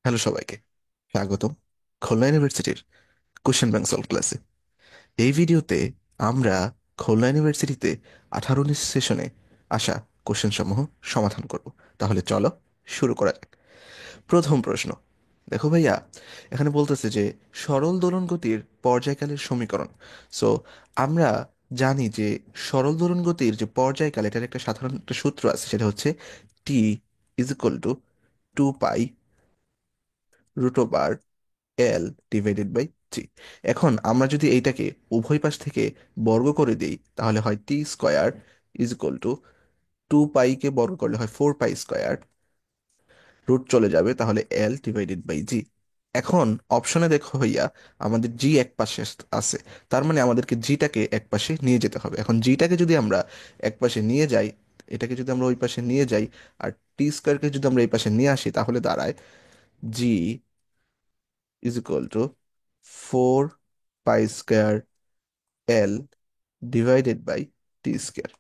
Hello সবাইকে, স্বাগতম খুলনা ইউনিভার্সিটির কোশ্চেন ব্যাংক সলভ ক্লাসে। এই ভিডিওতে আমরা খুলনা ইউনিভার্সিটিতে 18-19 সেশনে আসা কোশ্চেন সমূহ সমাধান করব। তাহলে চলো শুরু করা যাক। প্রথম প্রশ্ন, দেখো ভাইয়া, এখানে বলতেছে যে সরল দোলন গতির পর্যায়কালের সমীকরণ। সো আমরা জানি যে সরল দোলন গতির যে পর্যায়কাল, এটার একটা সাধারণ একটা সূত্র আছে, সেটা হচ্ছে T is equal to 2 pi root over L divided by G. এখন আমরা যদি এইটাকে উভয় পাশ থেকে বর্গ করে দিই, তাহলে হয় টি স্কোয়ার ইজ ইকুয়াল টু 2 পাইকে বর্গ করলে হয় 4 পাই স্কোয়ার, রুট চলে যাবে, তাহলে এল ডিভাইডেড বাই জি। এখন অপশনে দেখো হইয়া আমাদের জি এক পাশে আছে, তার মানে আমাদেরকে জিটাকে এক পাশে নিয়ে যেতে হবে। এখন জিটাকে যদি আমরা এক পাশে নিয়ে যাই, এটাকে যদি আমরা ওই পাশে নিয়ে যাই, আর টি স্কোয়ারকে যদি আমরা এই পাশে নিয়ে আসি, তাহলে দাঁড়ায় G is equal to 4 pi square L divided by T square.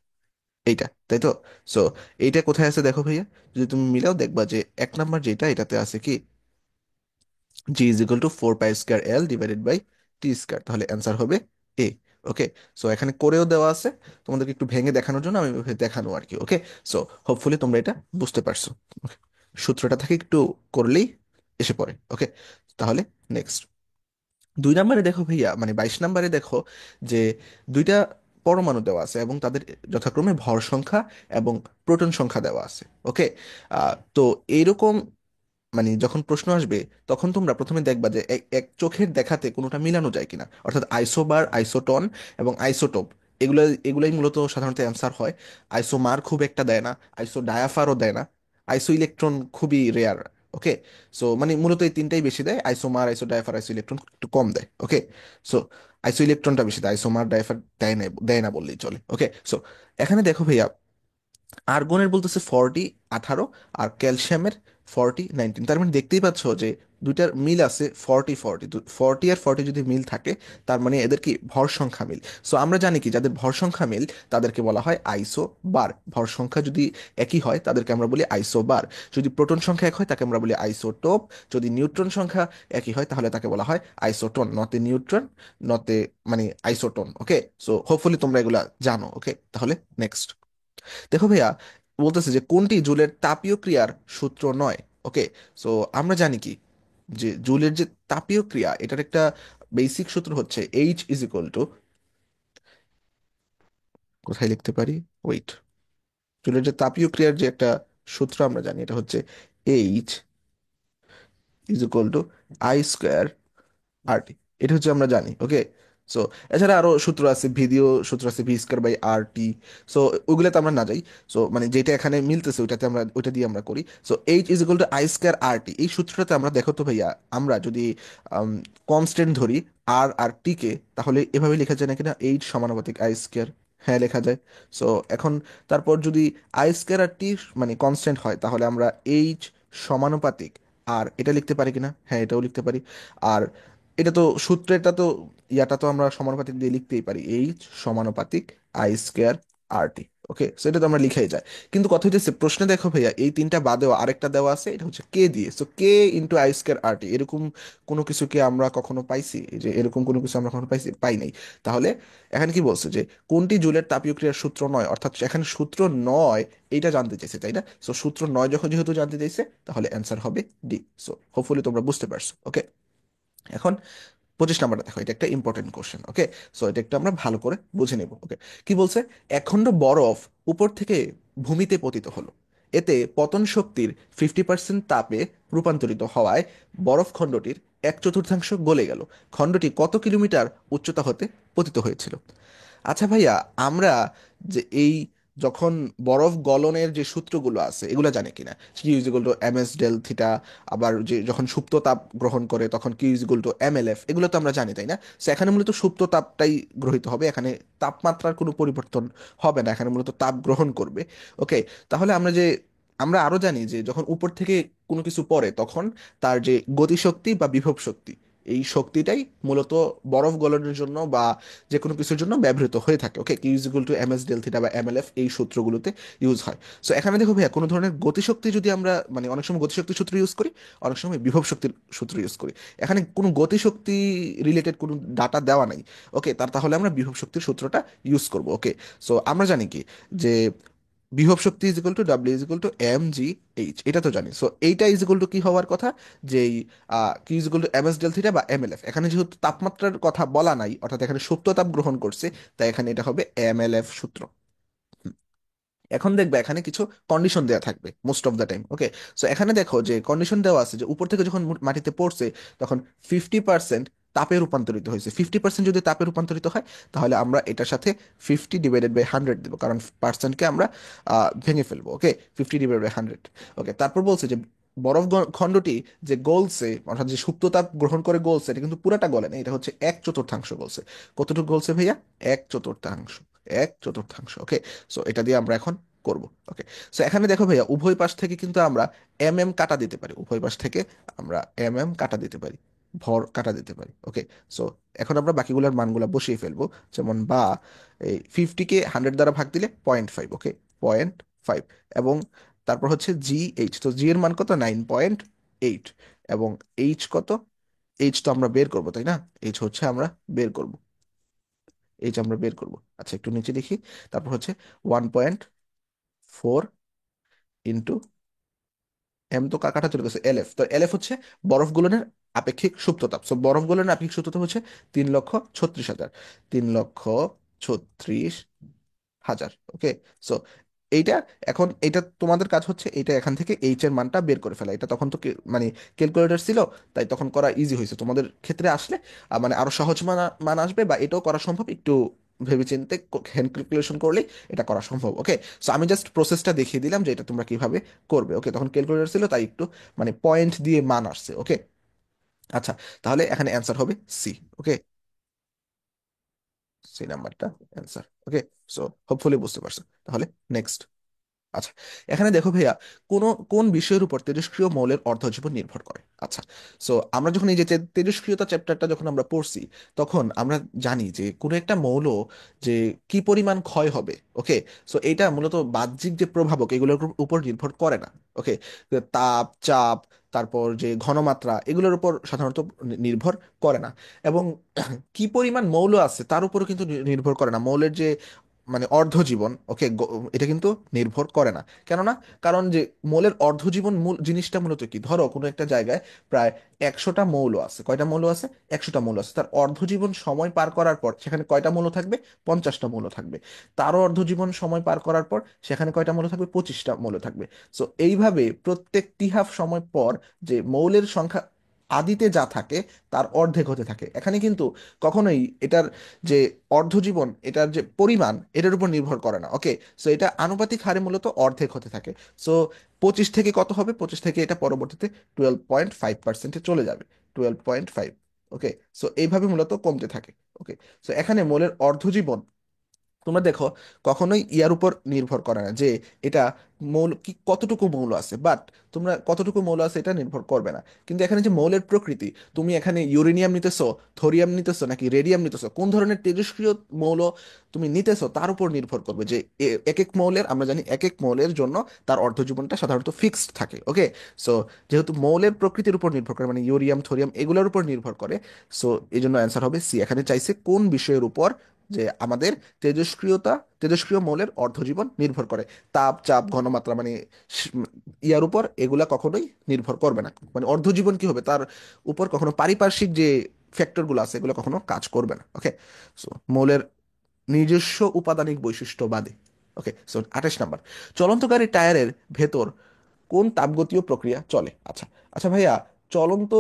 এইটা তাই তো। সো এইটা কোথায় আছে দেখো ভাইয়া, যদি তুমি মিলাও দেখবা যে এক নাম্বার যেটা, এটাতে আছে কি G is equal to 4 pi square L divided by T square, তাহলে অ্যান্সার হবে এ। ওকে, সো এখানে করেও দেওয়া আছে, তোমাদেরকে একটু ভেঙে দেখানোর জন্য আমি ওইভাবে দেখানো আর কি। ওকে, সো হোপফুলি তোমরা এটা বুঝতে পারছো। ওকে, সূত্রটা থেকে একটু করলেই এসে পড়ে। ওকে, তাহলে নেক্সট 2 নম্বরে দেখো ভাইয়া, মানে 22 নম্বরে দেখো যে দুইটা পরমাণু দেওয়া আছে এবং তাদের যথাক্রমে ভর সংখ্যা এবং প্রোটন সংখ্যা দেওয়া আছে। ওকে, তো এইরকম মানে যখন প্রশ্ন আসবে, তখন তোমরা প্রথমে দেখবা যে এক এক চোখের দেখাতে কোনোটা মিলানো যায় কিনা, অর্থাৎ আইসোবার, আইসোটন এবং আইসোটোপ, এগুলো এগুলাই মূলত সাধারণত অ্যান্সার হয়। আইসোমার খুব একটা দেয় না, আইসো ডায়াফারও দেয় না, আইসো ইলেকট্রন খুবই রেয়ার। ওকে, সো মানে মূলত এই তিনটাই বেশি দেয়, আইসোমার, আইসো ডায়াফার, আইসো ইলেকট্রন একটু কম দেয়। ওকে, সো আইসো ইলেকট্রনটা বেশি দেয়, আইসোমার ডায়াফার দেয় না বললেই চলে। ওকে, সো এখানে দেখো ভাইয়া, আর্গনের বলতেছে 40 18, আর ক্যালসিয়ামের 40 19। তার মানে দেখতেই পাচ্ছ যে দুইটার মিল আছে 40 40। 40 আর 40 যদি মিল থাকে, তার মানে এদের কি ভর সংখ্যা মিল। সো আমরা জানি কি, যাদের ভর সংখ্যা মিল তাদেরকে বলা হয় আইসো বার। ভর সংখ্যা যদি একই হয় তাদেরকে আমরা বলি আইসো বার। যদি প্রোটন সংখ্যা এক হয় তাকে আমরা বলি আইসোটোপ। যদি নিউট্রন সংখ্যা একই হয় তাহলে তাকে বলা হয় আইসোটন, নতে নিউট্রন, নতে মানে আইসোটন। ওকে, সো হোপফুলি তোমরা এগুলা জানো। ওকে, তাহলে নেক্সট দেখো ভাইয়া, বলতেছে যে কোনটি জুলের তাপীয় ক্রিয়ার সূত্র নয়। ওকে, সো আমরা জানি কি যে জুলের যে তাপীয় ক্রিয়া, এটার একটা বেসিক সূত্র হচ্ছে এইচ ইজ ইকুয়াল টু, কোথায় লিখতে পারি, ওয়েট, জুলের যে তাপীয় ক্রিয়ার যে একটা সূত্র আমরা জানি, এটা হচ্ছে H is equal to I square RT. এটা হচ্ছে আমরা জানি। ওকে, সো এছাড়া আরো সূত্র আছে, ভিডিও সূত্র আছে V square by R T. So ওইগুলোতে আমরা না যাই। সো মানে যেটা এখানে মিলতেছে ওইটাতে আমরা ওইটা দিয়ে আমরা করি। So H is equal to I square R T, এই সূত্রটাতে আমরা দেখো তো ভাইয়া, আমরা যদি কনস্ট্যান্ট ধরি আর আর টি কে, তাহলে এভাবে লেখা যায় না কিনা, এইচ সমানুপাতিক আই স্কোয়ার। হ্যাঁ, লেখা যায়। সো এখন তারপর যদি আই স্কোয়ার আর টি মানে কনস্ট্যান্ট হয়, তাহলে আমরা এইচ সমানুপাতিক আর এটা লিখতে পারি কিনা, হ্যাঁ এটাও লিখতে পারি। আর এটা তো সূত্রটা তো ইয়াটা তো আমরা সমানুপাতিক দিয়ে লিখতেই পারি, এইচ সমানুপাতিক I square R T. Okay, so এটা তো আমরা লিখাই যায়। কিন্তু কথা হচ্ছে প্রশ্নে দেখো ভাইয়া, এই তিনটা বাদেও আরেকটা দেওয়া আছে, এটা হচ্ছে কে দিয়ে। So K into I square R T, এরকম কোনো কিছুকে আমরা কখনো পাইছি, এই যে এরকম কোনো কিছু আমরা কখনো পাইছি, পাই নাই। তাহলে এখানে কি বলছে যে কোনটি জুলের তাপীয় ক্রিয়ার সূত্র নয়, অর্থাৎ এখানে সূত্র নয় এইটা জানতে চাইছে, তাই না? সো সূত্র নয় যখন যেহেতু জানতে চাইছে, তাহলে অ্যান্সার হবে ডি। সো হোপফুলি তোমরা বুঝতে পারছো। ওকে, এখন 25 নম্বরটা দেখো, এটা একটা ইম্পর্টেন্ট কোশ্চেন। ওকে, সো এটা একটু আমরা ভালো করে বুঝে নেব। ওকে, কি বলছে, একখণ্ড বরফ উপর থেকে ভূমিতে পতিত হলো, এতে পতন শক্তির 50% তাপে রূপান্তরিত হওয়ায় বরফ খণ্ডটির 1/4 গলে গেল। খণ্ডটি কত কিলোমিটার উচ্চতা হতে পতিত হয়েছিল? আচ্ছা ভাইয়া, আমরা যে এই যখন বরফ গলনের যে সূত্রগুলো আছে এগুলো জানি কিনা, Q is equal to M S del theta, আবার যে যখন সুপ্ত তাপ গ্রহণ করে তখন Q is equal to M L F, এগুলো তো আমরা জানি তাই না? সো এখানে মূলত সুপ্ত তাপটাই গ্রহিত হবে, এখানে তাপমাত্রার কোনো পরিবর্তন হবে না, এখানে মূলত তাপ গ্রহণ করবে। ওকে, তাহলে আমরা আরো জানি যে যখন উপর থেকে কোনো কিছু পড়ে তখন তার যে গতিশক্তি বা বিভব শক্তি, এই শক্তিটাই মূলত বরফ গলনের জন্য বা যে কোনো কিছুর জন্য ব্যবহৃত হয়ে থাকে। Okay, Q is equal to M S del theta বা এমএলএফ এই সূত্রগুলোতে ইউজ হয়। সো এখানে দেখো ভাইয়া, কোনো ধরনের গতিশক্তি যদি আমরা মানে অনেক সময় গতিশক্তির সূত্র ইউজ করি, অনেক সময় বিভব শক্তির সূত্র ইউজ করি। এখানে কোনো গতিশক্তি রিলেটেড কোনো ডাটা দেওয়া নাই। ওকে, তাহলে আমরা বিভব শক্তির সূত্রটা ইউজ করব। ওকে, সো আমরা জানি কি যে বিভব শক্তি is equal to W is equal to M G H, এটা তো জানি। সো এইটা ইজ ইকুয়াল টু কি হওয়ার কথা, যে Q is equal to M S del theta বা এম এল এফ। এখানে যেহেতু তাপমাত্রার কথা বলা নাই, অর্থাৎ এখানে সুপ্ত তাপ গ্রহণ করছে, তাই এখানে এটা হবে এম এল এফ সূত্র। এখন দেখবে এখানে কিছু কন্ডিশন দেওয়া থাকবে most of the time. Okay, so এখানে দেখো যে কন্ডিশন দেওয়া আছে যে উপর থেকে যখন মাটিতে পড়ছে তখন 50% তাপে রূপান্তরিত হয়েছে। 50% যদি তাপে রূপান্তরিত হয়, তাহলে আমরা এটার সাথে 50/100 দেবো, কারণ পার্সেন্টকে আমরা ভেঙে ফেলবো। ওকে, 50/100। ওকে, তারপর বলছে যে বরফ খণ্ডটি যে গলছে, অর্থাৎ যে সুপ্ত তাপ গ্রহণ করে গলছে, এটা কিন্তু পুরাটা গলে না, এটা হচ্ছে 1/4 গলছে। কতটুকু গলছে ভাইয়া? 1/4। 1/4। ওকে, সো এটা দিয়ে আমরা এখন করব। ওকে, সো এখানে দেখো ভাইয়া, উভয় পাশ থেকে কিন্তু আমরা কাটা দিতে পারি। উভয় পাশ থেকে আমরা কাটা দিতে পারি, ভর কাটা দিতে পারি। ওকে, সো এখন আমরা বাকিগুলোর মানগুলো বসিয়ে ফেলবো। যেমন বা এই 50কে 100 দ্বারা ভাগ দিলে 0.5। ওকে, 0.5। এবং তারপর হচ্ছে জি এইচ, তো জি এর মান কত? 9.8। এবং এইচ কত? এইচ তো আমরা বের করবো, তাই না? এইচ হচ্ছে আমরা বের করব। এইচ আমরা বের করব। আচ্ছা, একটু নিচে দেখি। তারপর হচ্ছে 1.4 ইন্টু এম, তো কাকাটা চলে গেছে, এল এফ। তো এল এফ হচ্ছে বরফ গলনের আপেক্ষিক সুপ্ততাপ। সো বরফ গলনের আপেক্ষিক সুপ্ততাপ হচ্ছে 3,36,000। 3,36,000। ওকে, সো এইটা, এখন এটা তোমাদের কাজ হচ্ছে এইটা এখান থেকে এইচ এর মানটা বের করে ফেলা। এটা তখন তো মানে ক্যালকুলেটর ছিল, তাই তখন করা ইজি হয়েছে। তোমাদের ক্ষেত্রে আসলে মানে আরো সহজ মান মান আসবে, বা এটাও করা সম্ভব একটু ভেবেচিন্তে হ্যান্ড ক্যালকুলেশন করলেই এটা করা সম্ভব। ওকে, সো আমি জাস্ট প্রসেসটা দেখিয়ে দিলাম যে এটা তোমরা কিভাবে করবে। ওকে, তখন ক্যালকুলেটর ছিল তাই একটু মানে পয়েন্ট দিয়ে মান আসছে। ওকে, আচ্ছা, তাহলে এখানে অ্যান্সার হবে সি। ওকে, সি নাম্বারটা অ্যান্সার। ওকে, সো হোপফুলি বুঝতে পারছো। তাহলে নেক্সট। আচ্ছা, এখানে দেখো ভাইয়া, কোন কোন বিষয়ের উপর তেজস্ক্রিয় মৌলের অর্ধজীবন নির্ভর করে। আচ্ছা, সো আমরা যখন এই যে তেজস্ক্রিয়তা চ্যাপ্টারটা যখন আমরা পড়ছি, তখন আমরা জানি যে কোনো একটা মৌল যে কি পরিমাণ ক্ষয় হবে। ওকে, সো এটা মূলত বাহ্যিক যে প্রভাবক এগুলোর উপর নির্ভর করে না। ওকে, তাপ, চাপ, তারপর যে ঘনমাত্রা, এগুলোর উপর সাধারণত নির্ভর করে না। এবং কি পরিমাণ মৌল আছে তার উপরও কিন্তু নির্ভর করে না মৌলের যে মানে অর্ধজীবন। ওকে, এটা কিন্তু নির্ভর করে না। কেননা, কারণ যে মৌলের অর্ধজীবন মূল জিনিসটা মূলত কি, ধরো কোনো একটা জায়গায় প্রায় 100টা মৌল আছে। কয়টা মৌল আছে? 100টা মৌল আছে। তার অর্ধজীবন সময় পার করার পর সেখানে কয়টা মৌল থাকবে? 50টা মৌল থাকবে। তারও অর্ধজীবন সময় পার করার পর সেখানে কয়টা মৌল থাকবে? 25টা মৌল থাকবে। সো এইভাবে প্রত্যেকটি হাফ সময় পর যে মৌলের সংখ্যা আদিতে যা থাকে তার অর্ধেক হতে থাকে। এখানে কিন্তু কখনোই এটার যে অর্ধজীবন, এটার যে পরিমাণ, এটার উপর নির্ভর করে না। ওকে, সো এটা আনুপাতিক হারে মূলত অর্ধেক হতে থাকে। সো 25 থেকে কত হবে? 25 থেকে এটা পরবর্তীতে 12.5%-এ চলে যাবে। 12.5। ওকে, সো এইভাবে মূলত কমতে থাকে। ওকে, সো এখানে মোলের অর্ধজীবন তোমরা দেখো কখনোই ইয়ার উপর নির্ভর করে না যে এটা মৌল কি কতটুকু মৌল আছে, বাট তোমরা কতটুকু মৌল আছে এটা নির্ভর করবে না। কিন্তু এখানে যে মৌলের প্রকৃতি, তুমি এখানে ইউরেনিয়াম নিতেছো, থোরিয়াম নিতেছো নাকি রেডিয়াম নিতেছো, কোন ধরনের তেজস্ক্রিয় মৌল তুমি নিতেছো তার উপর নির্ভর করবে যে এক এক মৌলের, আমরা জানি এক এক মৌলের জন্য তার অর্ধজীবনটা সাধারণত ফিক্সড থাকে। ওকে, সো যেহেতু মৌলের প্রকৃতির উপর নির্ভর করে, মানে ইউরিয়াম, থোরিয়াম এগুলোর উপর নির্ভর করে, সো এই জন্য অ্যান্সার হবে সি। এখানে চাইছে কোন বিষয়ের উপর যে আমাদের তেজস্ক্রিয় মৌলের অর্ধজীবন নির্ভর করে। তাপ, চাপ, ঘনমাত্রা মানে স- ইয়ার উপর এগুলা কখনোই নির্ভর করবে না। মানে অর্ধজীবন কি হবে তার উপর কখনো পারিপার্শ্বিক যে ফ্যাক্টরগুলো আছে এগুলো কখনো কাজ করবে না। ওকে, সো মৌলের নিজস্ব উপাদানিক বৈশিষ্ট্য বাদে। ওকে, সো 28 নাম্বার, চলন্ত গাড়ির টায়ারের ভেতর কোন তাপগতীয় প্রক্রিয়া চলে। আচ্ছা, আচ্ছা ভাইয়া, চলন্ত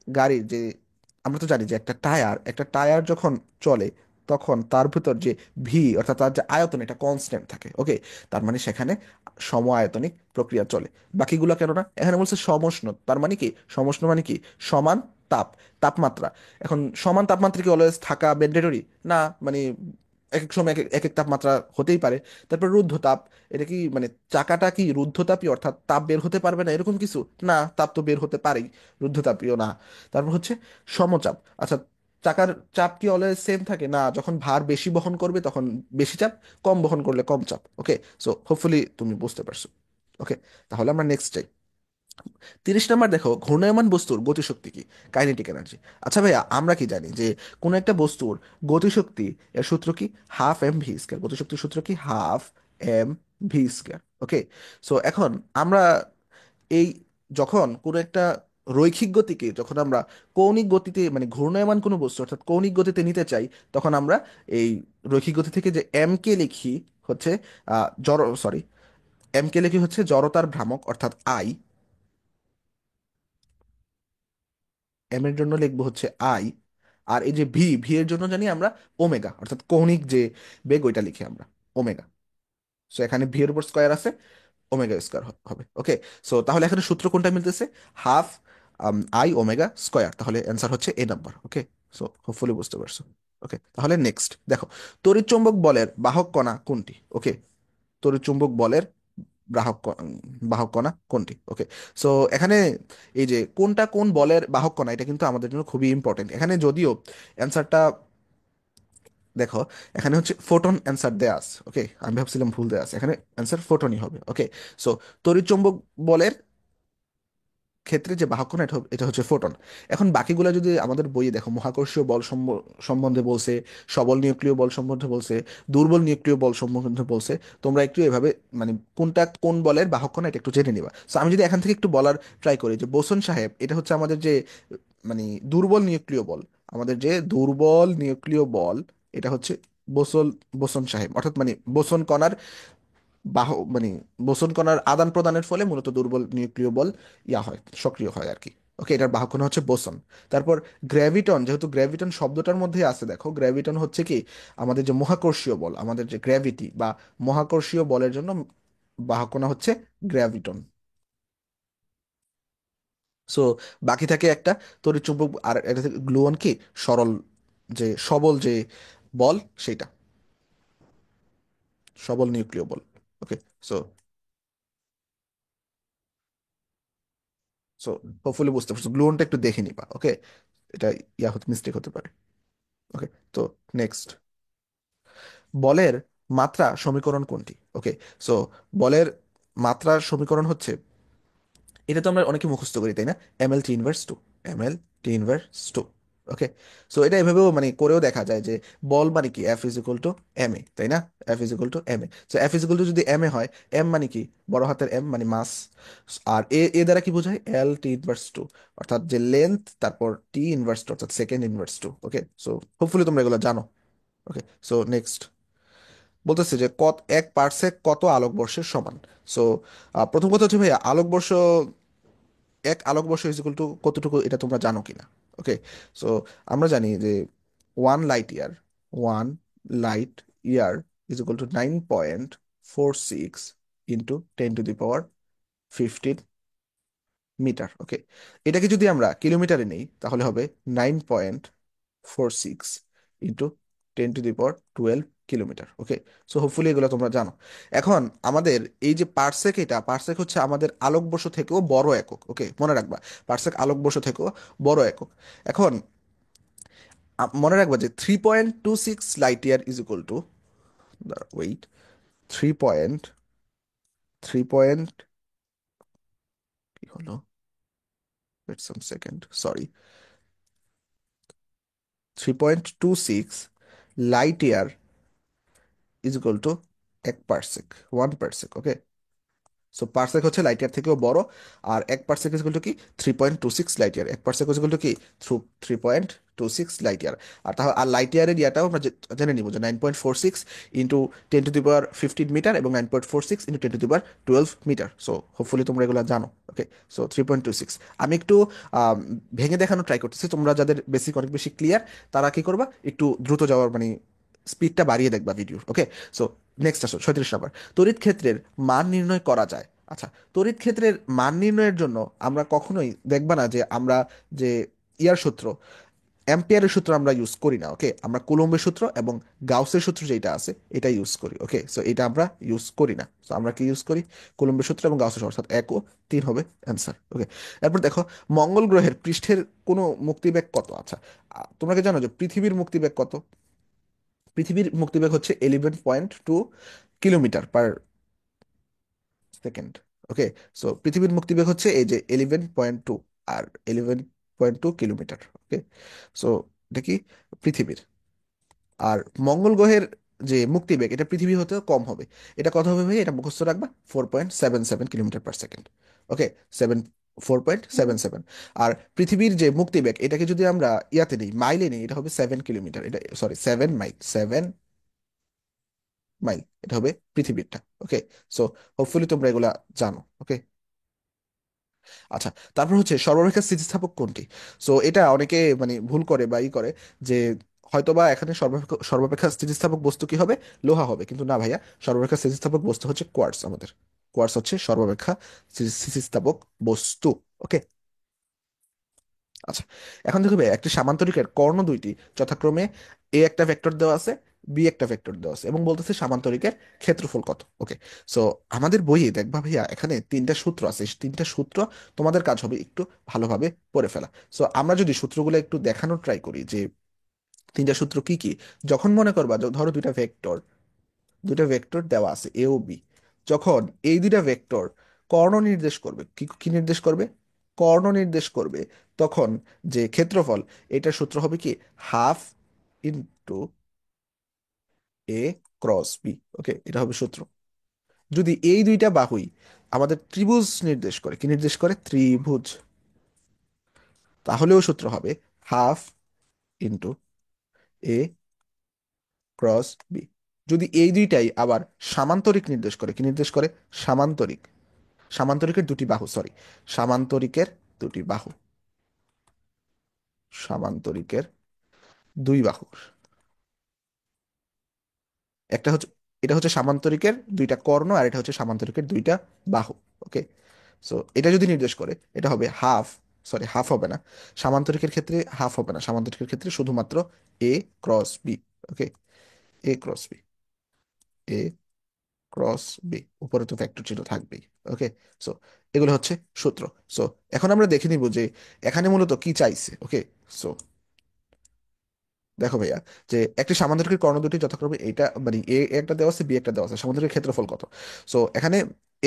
গাড়ির যে, আমরা তো জানি যে একটা টায়ার যখন চলে তখন তার ভিতর যে ভি, অর্থাৎ তার যে আয়তন, এটা কনস্ট্যান্ট থাকে। ওকে, তার মানে সেখানে সম আয়তনিক প্রক্রিয়া চলে। বাকিগুলো কেন না? এখানে বলছে সমষ্ণ, তার মানে কি সমষ্ণ মানে কি? সমান তাপ, তাপমাত্রা। এখন সমান তাপমাত্রা কি অলওয়েজ থাকা ম্যান্ডেটরি না? মানে এক এক সময় এক এক তাপমাত্রা হতেই পারে। তারপর রুদ্ধতাপ, এটা কি মানে চাকাটা কি রুদ্ধতাপই, অর্থাৎ তাপ বের হতে পারবে না এরকম কিছু? না, তাপ তো বের হতে পারেই, রুদ্ধতাপীয় না। তারপর হচ্ছে সমচাপ। আচ্ছা, চাকার চাপ কি অলওয়েজ সেম থাকে? না, যখন ভার বেশি বহন করবে তখন বেশি চাপ, কম বহন করলে কম চাপ। ওকে, সো হোপফুলি তুমি বুঝতে পারছো। ওকে, তাহলে আমরা নেক্সট যাই। 30 নম্বর দেখো, ঘূর্ণায়মান বস্তুর গতিশক্তি কি? Kinetic energy. আচ্ছা ভাইয়া, আমরা কি জানি যে কোনো একটা বস্তুর গতিশক্তি এর সূত্র কি? Half M V square. গতিশক্তির সূত্র কি? Half M V square. Okay, so এখন আমরা এই যখন কোনো একটা রৈখিক গতিকে যখন আমরা কৌণিক গতিতে মানে ঘূর্ণায়মান কোনো বস্তু অর্থাৎ কৌণিক গতিতে নিতে চাই, তখন আমরা এই রৈখিক গতি থেকে যে এম কে লিখি হচ্ছে জড়, সরি, এম কে লিখি হচ্ছে জড়তার ভ্রামক অর্থাৎ আই। এম এর জন্য লিখবো হচ্ছে আই। আর এই যে ভি, ভি এর জন্য জানি আমরা ওমেগা, অর্থাৎ কৌণিক যে বেগ ওইটা লিখি আমরা ওমেগা। সো এখানে ভি এর উপর স্কয়ার আছে, ওমেগা স্কয়ার হবে। ওকে, সো তাহলে এখানে সূত্র কোনটা মিলতেছে? Half I omega square. তাহলে অ্যান্সার হচ্ছে এ নাম্বার। ওকে, সো হোপফুলি বুঝতে পারছো। ওকে, তাহলে নেক্সট দেখো, তড়িৎচুম্বক বলের বাহক কণা কোনটি? ওকে, তড়িৎচুম্বক বলের বাহক বাহক কণা কোনটি? ওকে, সো এখানে এই যে কোনটা কোন বলের বাহক কণা, এটা কিন্তু আমাদের জন্য খুবই ইম্পর্টেন্ট। এখানে যদিও অ্যান্সারটা দেখো, এখানে হচ্ছে ফোটন অ্যান্সার দেয়া আছে। ওকে, আমি ভাবছিলাম ভুল দেয়া আছে, এখানে অ্যান্সার ফোটনই হবে। ওকে, সো তড়িৎচুম্বক বলের ক্ষেত্রে যে বাহক কণা, এটা হচ্ছে ফোটন। এখন বাকিগুলো যদি আমাদের বইয়ে দেখো, মহাকর্ষীয় বল সম্বন্ধে বলছে, সবল নিউক্লিয় বল সম্বন্ধে বলছে, দুর্বল নিউক্লিয় বল সম্বন্ধে বলছে। তোমরা একটু এভাবে মানে কোনটা কোন বলের বাহক কণা এটা একটু জেনে নিবা। সো আমি যদি এখান থেকে একটু বলার ট্রাই করি যে বোসন সাহেব, এটা হচ্ছে আমাদের যে মানে দুর্বল নিউক্লিয় বল, আমাদের যে দুর্বল নিউক্লিয় বল, এটা হচ্ছে বোসল বোসন সাহেব, অর্থাৎ মানে বোসন কণার মানে বোসন কণার আদান প্রদানের ফলে মূলত দুর্বল নিউক্লিয় বল হয়, সক্রিয় হয় আর কি। ওকে, এটার বাহক কণা হচ্ছে বোসন। তারপর গ্র্যাভিটন, যেহেতু গ্র্যাভিটন শব্দটার মধ্যে আছে, দেখো গ্র্যাভিটন হচ্ছে কি আমাদের যে মহাকর্ষীয় বল, আমাদের যে গ্র্যাভিটি বা মহাকর্ষীয় বলের জন্য বাহক কণা হচ্ছে গ্র্যাভিটন। সো বাকি থাকে একটা তড়িৎচুম্বক, আর এটা থেকে গ্লুয়ন কি সরল যে সবল যে বল, সেইটা সবল নিউক্লিয় বল। ওকে, সো সো হোপফুলি বুঝতে পারছো, গ্লুয়নটা একটু দেখে নিবা। ওকে, এটা হতে মিস্টেক হতে পারে। ওকে, তো নেক্সট, বলের মাত্রা সমীকরণ কোনটি? ওকে, সো বলের মাত্রার সমীকরণ হচ্ছে, এটা তো আমরা অনেকে মুখস্থ করি তাই না, ml/2, ml/2। ওকে, সো এটা এভাবেও মানে করেও দেখা যায় যে বল মানে কি F = ma, তাই না? F = ma। সো F যদি ma হয়, m মানে কি বড় হাতের m মানে মাস, আর এ দ্বারা কি বোঝায় L/T−2, অর্থাৎ যে লেন্থ তারপর T−2 অর্থাৎ Sec/2। ওকে, সো হোপফুলি তোমরা এগুলো জানো। ওকে, সো নেক্সট বলতেছে যে এক পারসেক কত আলোকবর্ষের সমান? সো প্রথম কথা হচ্ছে ভাইয়া, আলোকবর্ষ, এক আলোকবর্ষ ইজ ইকুয়াল টু কতটুকু, এটা তোমরা জানো কিনা? ওকে, সো আমরা জানি যে 1 light year, 1 light year is equal to 9.46 into 10⁻15 metre. Okay, এটাকে যদি আমরা কিলোমিটারে নেই তাহলে হবে 9.46 into 10⁻12 kilometre. Okay, so hopefully এগুলো তোমরা জানো। এখন আমাদের এই যে পার্সেক, এটা পার্সেক হচ্ছে আমাদের আলোকবর্ষ থেকেও বড় একক। ওকে, মনে রাখবা, পার্সেক আলোকবর্ষ থেকেও বড় একক। এখন মনে রাখবা যে 3.26 light year is equal to, wait, 3 point কি হলো, wait some second, sorry, 3.26 light year is equal to 1 parsec, 1 parsec. Okay, so parsec হচ্ছে লাইট ইয়ার থেকেও বড়, আর 1 পার্সেক ইজ কি 3.26 লাইট ইয়ার, 1 পার্সেক ইজ কি 3.26 লাইট ইয়ার। আর তাহলে আর লাইট ইয়ারের ইয়াটাও আমরা জেনে নিব যে 9.46 ইন্টু 10⁻15 মিটার এবং 9.46 ইন্টু 10⁻12 মিটার। সো হোপফুলি তোমরা এগুলো জানো। ওকে, সো 3.26। আমি একটু ভেঙে দেখানোর ট্রাই করতেছি, তোমরা যাদের বেসিক অনেক বেশি ক্লিয়ার তারা কি করবা, একটু দ্রুত যাওয়ার মানে স্পিডটা বাড়িয়ে দেখবা ভিডিও। ওকে, সো নেক্সট আসো 37 নাম্বার, তড়িৎ ক্ষেত্রের মান নির্ণয় করা যায়। আচ্ছা, তড়িৎ ক্ষেত্রের মান নির্ণয়ের জন্য আমরা কখনোই দেখবা না যে আমরা যে ইয়ার সূত্র, অ্যাম্পিয়ারের সূত্র আমরা ইউজ করি না, ওকে, আমরা কুলম্বের সূত্র এবং গাউসের সূত্র যেটা আছে এটা ইউজ করি, ওকে। সো এটা আমরা ইউজ করি না, সো আমরা কি ইউজ করি? কুলম্বের সূত্র এবং গাউসের সূত্র, অর্থাৎ 1 ও 3 হবে অ্যান্সার, ওকে। এরপর দেখো, মঙ্গল গ্রহের পৃষ্ঠের কোনো মুক্তিবেগ কত? আচ্ছা, তোমরা কি জানো যে পৃথিবীর মুক্তিবেগ কত? পৃথিবীর মুক্তিবেগ হচ্ছে 11.2 কিলোমিটার পার সেকেন্ড, ওকে। সো পৃথিবীর মুক্তিবেগ হচ্ছে এই যে 11.2, আর 11.2 কিলোমিটার, ওকে। সো এটা কি পৃথিবীর। আর মঙ্গল গ্রহের যে মুক্তিবেগ এটা পৃথিবী হতেও কম হবে। এটা কত হবে ভাই? এটা মুখস্থ রাখবা, 4.77 কিলোমিটার পার সেকেন্ড, ওকে। 4.77। আর পৃথিবীর যে মুক্তিবেগ এটাকে যদি আমরা ইয়াতে নিই, মাইলে নিই, এটা হবে 7 কিলোমিটার, এটা সরি 7 মাইল, 7 মাইল এটা হবে পৃথিবীরটা, ওকে। সো হোপফুলি তোমরা এগুলা জানো, ওকে। আচ্ছা, তারপর হচ্ছে সর্বাপেক্ষা স্থিতিস্থাপক কোনটি? সো এটা অনেকে মানে ভুল করে বা ই করে যে হয়তোবা এখানে সর্বাপেক্ষা সর্বাপেক্ষা স্থিতিস্থাপক বস্তু কি হবে? লোহা হবে, কিন্তু না ভাইয়া, সর্বাপেক্ষা স্থিতিস্থাপক বস্তু হচ্ছে কোয়ার্টজ আমাদের। কোয়ার্টজ হচ্ছে সর্বাপেক্ষা স্থিতিস্থাপক বস্তু, ওকে। আচ্ছা, এখন দেখো ভাই, একটি সামান্তরিকের কর্ণ দুইটি যথাক্রমে এ একটা ভেক্টর দেওয়া আছে, বি একটা ভেক্টর দেওয়া আছে এবং বলতেছে সামান্তরিকের ক্ষেত্রফল কত, ওকে। সো আমাদের বইয়ে দেখবা ভাইয়া এখানে 3টা সূত্র আছে, এই 3টা সূত্র তোমাদের কাজ হবে একটু ভালোভাবে পড়ে ফেলা। সো আমরা যদি সূত্রগুলো একটু দেখানোর ট্রাই করি যে 3টা সূত্র কি কি। যখন মনে করবা ধরো দুইটা ভেক্টর দেওয়া আছে এ ও বি, যখন এই দুইটা ভেক্টর কর্ণ নির্দেশ করবে, কি কি নির্দেশ করবে? কর্ণ নির্দেশ করবে, তখন যে ক্ষেত্রফল, এটার সূত্র হবে কি? হাফ ইন্টু এ ক্রস বি, ওকে, এটা হবে সূত্র। যদি এই দুইটা বাহুই আমাদের ত্রিভুজ নির্দেশ করে, কি নির্দেশ করে? ত্রিভুজ, তাহলেও সূত্র হবে হাফ ইন্টু এ ক্রস বি। যদি এই দুইটাই আবার সামান্তরিক নির্দেশ করে, কি নির্দেশ করে? সামান্তরিক, সামান্তরিকের দুটি বাহু, সরি, সামান্তরিকের দুটি বাহু, সামান্তরিকের দুই বাহু, একটা হচ্ছে, এটা হচ্ছে সামান্তরিকের দুইটা কর্ণ, আর এটা হচ্ছে সামান্তরিকের দুইটা বাহু, ওকে। সো এটা যদি নির্দেশ করে, এটা হবে হাফ, সরি হাফ হবে না, সামান্তরিকের ক্ষেত্রে হাফ হবে না, সামান্তরিকের ক্ষেত্রে শুধুমাত্র এ ক্রস বি, ওকে। এ ক্রস বি, এ ক্রস বি, উপরে তো ভেক্টর চিহ্ন থাকবেই, ওকে। সো এগুলো হচ্ছে সূত্র। সো এখন আমরা দেখে নিব যে এখানে মূলত কি চাইছে, ওকে। সো দেখো ভাইয়া, যে একটি সামান্তরিকের কর্ণ দুটি যথাক্রমে এটা মানে এ একটা দেওয়া আছে, বি একটা দেওয়া আছে, সামান্তরিকের ক্ষেত্রফল কত? সো এখানে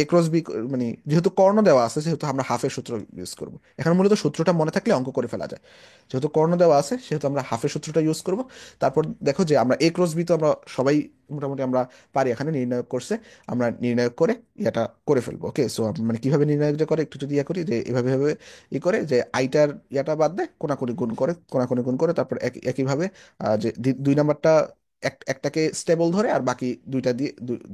এ ক্রস বি, মানে যেহেতু কর্ণ দেওয়া আছে সেহেতু আমরা হাফের সূত্র ইউজ করব। এখানে মূলত সূত্রটা মনে থাকলে অঙ্ক করে ফেলা যায়। যেহেতু কর্ণ দেওয়া আছে সেহেতু আমরা হাফের সূত্রটা ইউজ করব। তারপর দেখো যে আমরা এ ক্রস বি তো আমরা সবাই মোটামুটি আমরা পারি, এখানে নির্ণয় করছে, আমরা নির্ণয় করে এটা করে ফেলবো, ওকে। সো মানে কিভাবে নির্ণয় যে করে একটু যদি ইয়া করি, যে এভাবে ভাবে ই করে যে আইটার ইয়াটা বাদ দেয়, কোনাকুনি গুণ করে, কোনাকুনি গুণ করে, তারপর একইভাবে যে দুই নাম্বারটা একটাকে স্টেবল ধরে আর বাকি দুইটা দিয়ে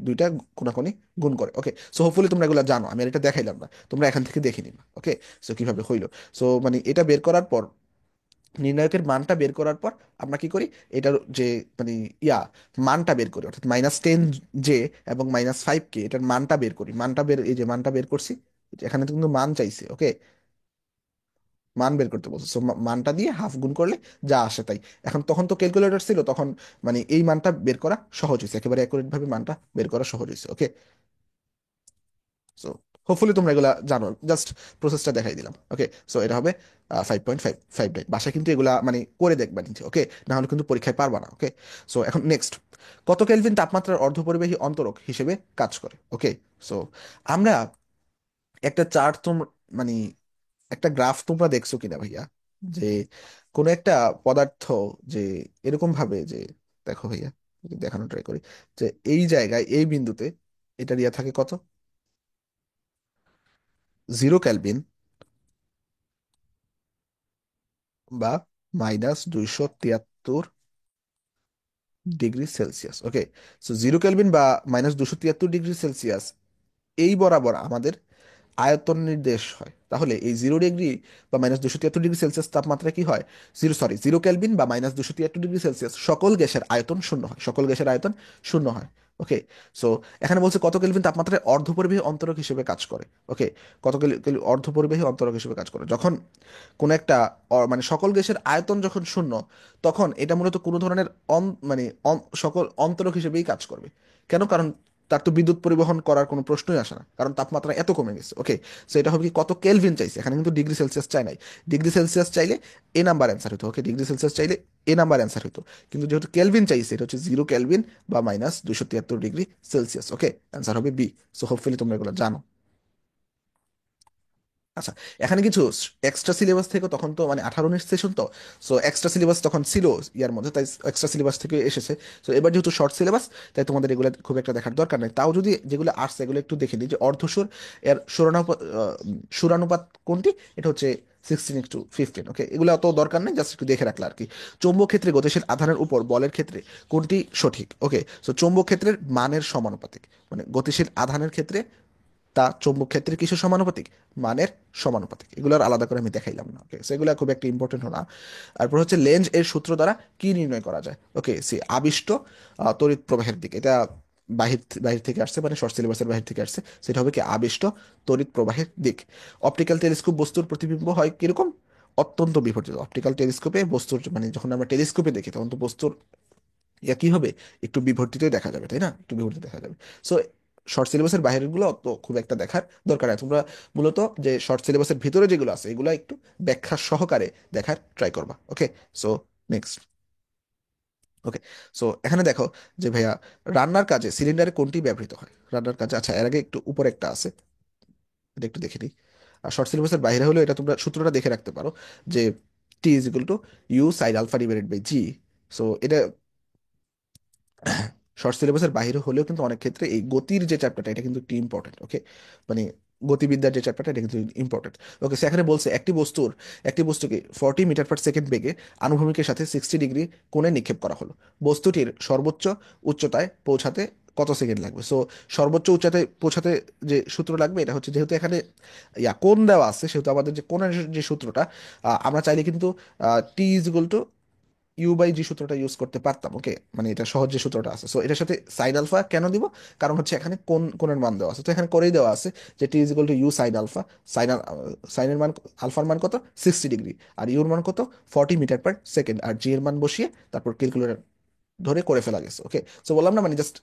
দুইটা কোনাকুনি গুণ করে, ওকে। সো হোপফুলি তোমরা এগুলো জানো, আমি আর এটা দেখাইলাম না, তোমরা এখান থেকে দেখে নিবা, ওকে। সো কিভাবে হইলো। সো মানে এটা বের করার পর, নির্ণায়কের মানটা বের করার পর আমরা কি করি? এটার যে মানে ইয়া মানটা বের করি, অর্থাৎ -10 জে এবং -5 কে, এটার মানটা বের করি, মানটা বের, এই যে মানটা বের করছি, এখানে তো কিন্তু মান চাইছে, ওকে। মান বের করতে বলছে, সো মানটা দিয়ে হাফ গুণ করলে যা আসে তাই। এখন তখন তো ক্যালকুলেটর ছিল, তখন মানে এই মানটা বের করা সহজ হয়েছে, একেবারে অ্যাকুরেট ভাবে মানটা বের করা সহজ হয়েছে, ওকে। সো হোপফুলি তোমরা এগুলা জানো, জাস্ট প্রসেসটা দেখাই দিলাম, ওকে। সো এটা হবে 5.559। বাসায় কিন্তু এগুলা মানে করে দেখবা নিচে, ওকে, না হলে কিন্তু পরীক্ষায় পারবা না, ওকে। সো এখন নেক্সট, কত কেলভিন তাপমাত্রার অর্ধপরিবাহী অন্তরক হিসেবে কাজ করে, ওকে। সো আমরা একটা চার্ট মানে একটা গ্রাফ তোমরা দেখছো কিনা ভাইয়া, যে কোনো একটা পদার্থ, যে এরকম ভাবে যে, দেখো ভাইয়া, যদি দেখানো ট্রাই করি, যে এই জায়গায় এই বিন্দুতে এটা দিয়া থাকে কত? 0 কেলভিন বা -273 ডিগ্রি সেলসিয়াস, ওকে। সো 0 কেলভিন বা -273 ডিগ্রি সেলসিয়াস এই বরাবর আমাদের আয়তন নির্দেশ হয়, তাহলে এই 0 ডিগ্রি বা -273 ডিগ্রি সেলসিয়াস তাপমাত্রা কি হয়? 0 কেলভিন বা -273 ডিগ্রি সেলসিয়াস সকল গ্যাসের আয়তন শূন্য হয়, সকল গ্যাসের আয়তন শূন্য হয়, ওকে, সো এখানে বলছে কত কেলভিন তাপমাত্রায় অর্ধপরিবাহী অন্তরক হিসেবে কাজ করে। ওকে, কত অর্ধপরিবাহী অন্তরক হিসেবে কাজ করে যখন কোন একটা মানে সকল গ্যাসের আয়তন যখন শূন্য, তখন এটা মূলত কোনো ধরনের মানে সকল অন্তরক হিসেবেই কাজ করবে। কেন? কারণ তার তো বিদ্যুৎ পরিবহন করার কোনো প্রশ্নই আসে না, কারণ তাপমাত্রা এত কমে গেছে। ওকে, সো এটা হবে কি, কত কেলভিন চাইছে, এখানে কিন্তু ডিগ্রি সেলসিয়াস চাই নাই। ডিগ্রি সেলসিয়াস চাইলে এ নাম্বার অ্যান্সার হতো। ওকে, ডিগ্রি সেলসিয়াস চাইলে এ নাম্বার অ্যান্সার হতো, কিন্তু যেহেতু কেলভিন চাইছে, এটা হচ্ছে 0 কেলভিন বা -273 ডিগ্রি সেলসিয়াস। ওকে, অ্যান্সার হবে বি। সো হোপফুলি তোমরা এগুলো জানো। আচ্ছা, এখানে কিছু এক্সট্রা সিলেবাস থেকে, তখন তো মানে 18-19 সেশন তো, সো এক্সট্রা সিলেবাস তখন ছিল ইয়ার মধ্যে, তাই এক্সট্রা সিলেবাস থেকে এসেছে। সো এবার যেহেতু শর্ট সিলেবাস, তাই তোমাদের এগুলো খুব একটা দেখার দরকার নেই। তাও যদি যেগুলো আসছে এগুলো একটু দেখে নিই, যে অর্ধসুর এর সুরানুপাত কোনটি, এটা হচ্ছে 16:15। ওকে, এগুলো অত দরকার নেই, জাস্ট একটু দেখে রাখলে আর কি। চৌম্বক ক্ষেত্রে গতিশীল আধানের উপর বলের ক্ষেত্রে কোনটি সঠিক? ওকে, সো চৌম্বক ক্ষেত্রের মানের সমানুপাতিক, মানে গতিশীল আধানের ক্ষেত্রে তা চৌম্বক ক্ষেত্রে কিসের সমানুপাতিক? মানের সমানুপাতিক। এগুলো আর আলাদা করে আমি দেখাইলাম না। ওকে, সেগুলো খুব একটা ইম্পর্টেন্ট না। তারপর হচ্ছে লেঞ্জ এর সূত্র দ্বারা কি নির্ণয় করা যায়? ওকে, সে আবিষ্ট তড়িৎ প্রবাহের দিক, এটা বাহির বাহির থেকে আসছে, মানে শর্ট সিলেবাসের বাহির থেকে আসছে। সেটা হবে কি, আবিষ্ট তড়িৎ প্রবাহের দিক। অপটিক্যাল টেলিস্কোপ বস্তুর প্রতিবিম্ব হয় কিরকম? অত্যন্ত বিবর্তিত। অপটিক্যাল টেলিস্কোপে বস্তুর, মানে যখন আমরা টেলিস্কোপে দেখি, তখন তো বস্তুর ইয়া কি হবে, একটু বিবর্তিতই দেখা যাবে, তাই না? একটু বিবর্তিত দেখা যাবে। সো শর্ট সিলেবাসের বাইরের গুলো অত খুব একটা দেখার দরকার নেই। তোমরা মূলত যে শর্ট সিলেবাসের ভিতরে যেগুলো আছে, এগুলো একটু ব্যাখ্যা সহকারে দেখার ট্রাই করবা। ওকে, সো নেক্সট। ওকে, সো এখানে দেখো যে ভাইয়া, রান্নার কাজে সিলিন্ডারে কোনটি ব্যবহৃত হয়? রান্নার কাজে, আচ্ছা এর আগে একটু উপরে একটা আছে, এটা একটু দেখে নিই। আর শর্ট সিলেবাসের বাইরে হলেও এটা তোমরা সূত্রটা দেখে রাখতে পারো, যে T = U sin α/G। So এটা শর্ট সিলেবাসের বাইরে হলেও কিন্তু অনেক ক্ষেত্রে এই গতির যে চ্যাপ্টারটা, এটা কিন্তু একটি ইম্পর্টেন্ট। ওকে, মানে গতিবিদ্যার যে চ্যাপ্টারটা, এটা কিন্তু ইম্পর্টেন্ট। ওকে, সেখানে বলছে একটি বস্তুকে 40 মিটার পার সেকেন্ড বেগে আনুভূমিকের সাথে 60 ডিগ্রি কোণে নিক্ষেপ করা হলো। বস্তুটির সর্বোচ্চ উচ্চতায় পৌঁছাতে কত সেকেন্ড লাগবে? সো সর্বোচ্চ উচ্চতায় পৌঁছাতে যে সূত্র লাগবে, এটা হচ্ছে, যেহেতু এখানে কোণ দেওয়া আছে, সেহেতু আমাদের যে কোণের যে সূত্রটা, আমরা চাইলে কিন্তু T = U/G সূত্রটা ইউজ করতে পারতাম। ওকে, মানে এটা সহজ যে সূত্রটা আছে, সো এটার সাথে সাইন আলফা কেন দিব? কারণ হচ্ছে এখানে কোণের মান দেওয়া আছে, তো এখানে করেই দেওয়া আছে যে T = U sin α। সাইন সাইনের মান, আলফার মান কত? 60 ডিগ্রি। আর ইউর মান কত? 40 মিটার পার সেকেন্ড। আর জি এর মান বসিয়ে তারপর ক্যালকুলেটর ধরে করে ফেলা গেছে। ওকে, সো বললাম না, মানে জাস্ট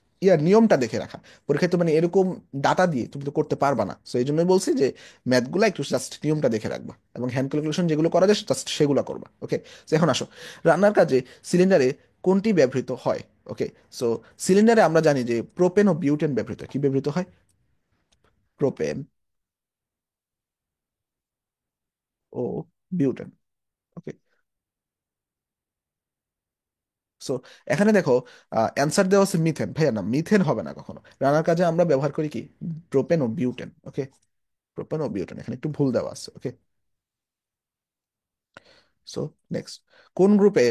নিয়মটা দেখে রাখা। পরীক্ষায় তো মানে এরকম ডাটা দিয়ে তুমি তো করতে পারবা না, সো এই জন্যই বলছি যে ম্যাথগুলো একটু জাস্ট নিয়মটা দেখে রাখবা, এবং হ্যান্ড ক্যালকুলেশন যেগুলো করা যায় জাস্ট সেগুলো করবা। ওকে, সো এখন আসো, রান্নার কাজে সিলিন্ডারে কোনটি ব্যবহৃত হয়? ওকে, সো সিলিন্ডারে আমরা জানি যে প্রোপেন ও বিউটেন ব্যবহৃত হয়। কি ব্যবহৃত হয়? প্রোপেন ও বিউটেন। ওকে, সো এখানে দেখো, অ্যান্সার দেওয়া আছে মিথেন। ভাইয়া না, মিথেন হবে না কখনো। রান্নার কাজে আমরা ব্যবহার করি কি, প্রোপেন ও বিউটেন। ওকে, প্রোপান ও বিউটেন, এখানে একটু ভুল দেওয়া আছে। ওকে, সো নেক্সট, কোন গ্রুপে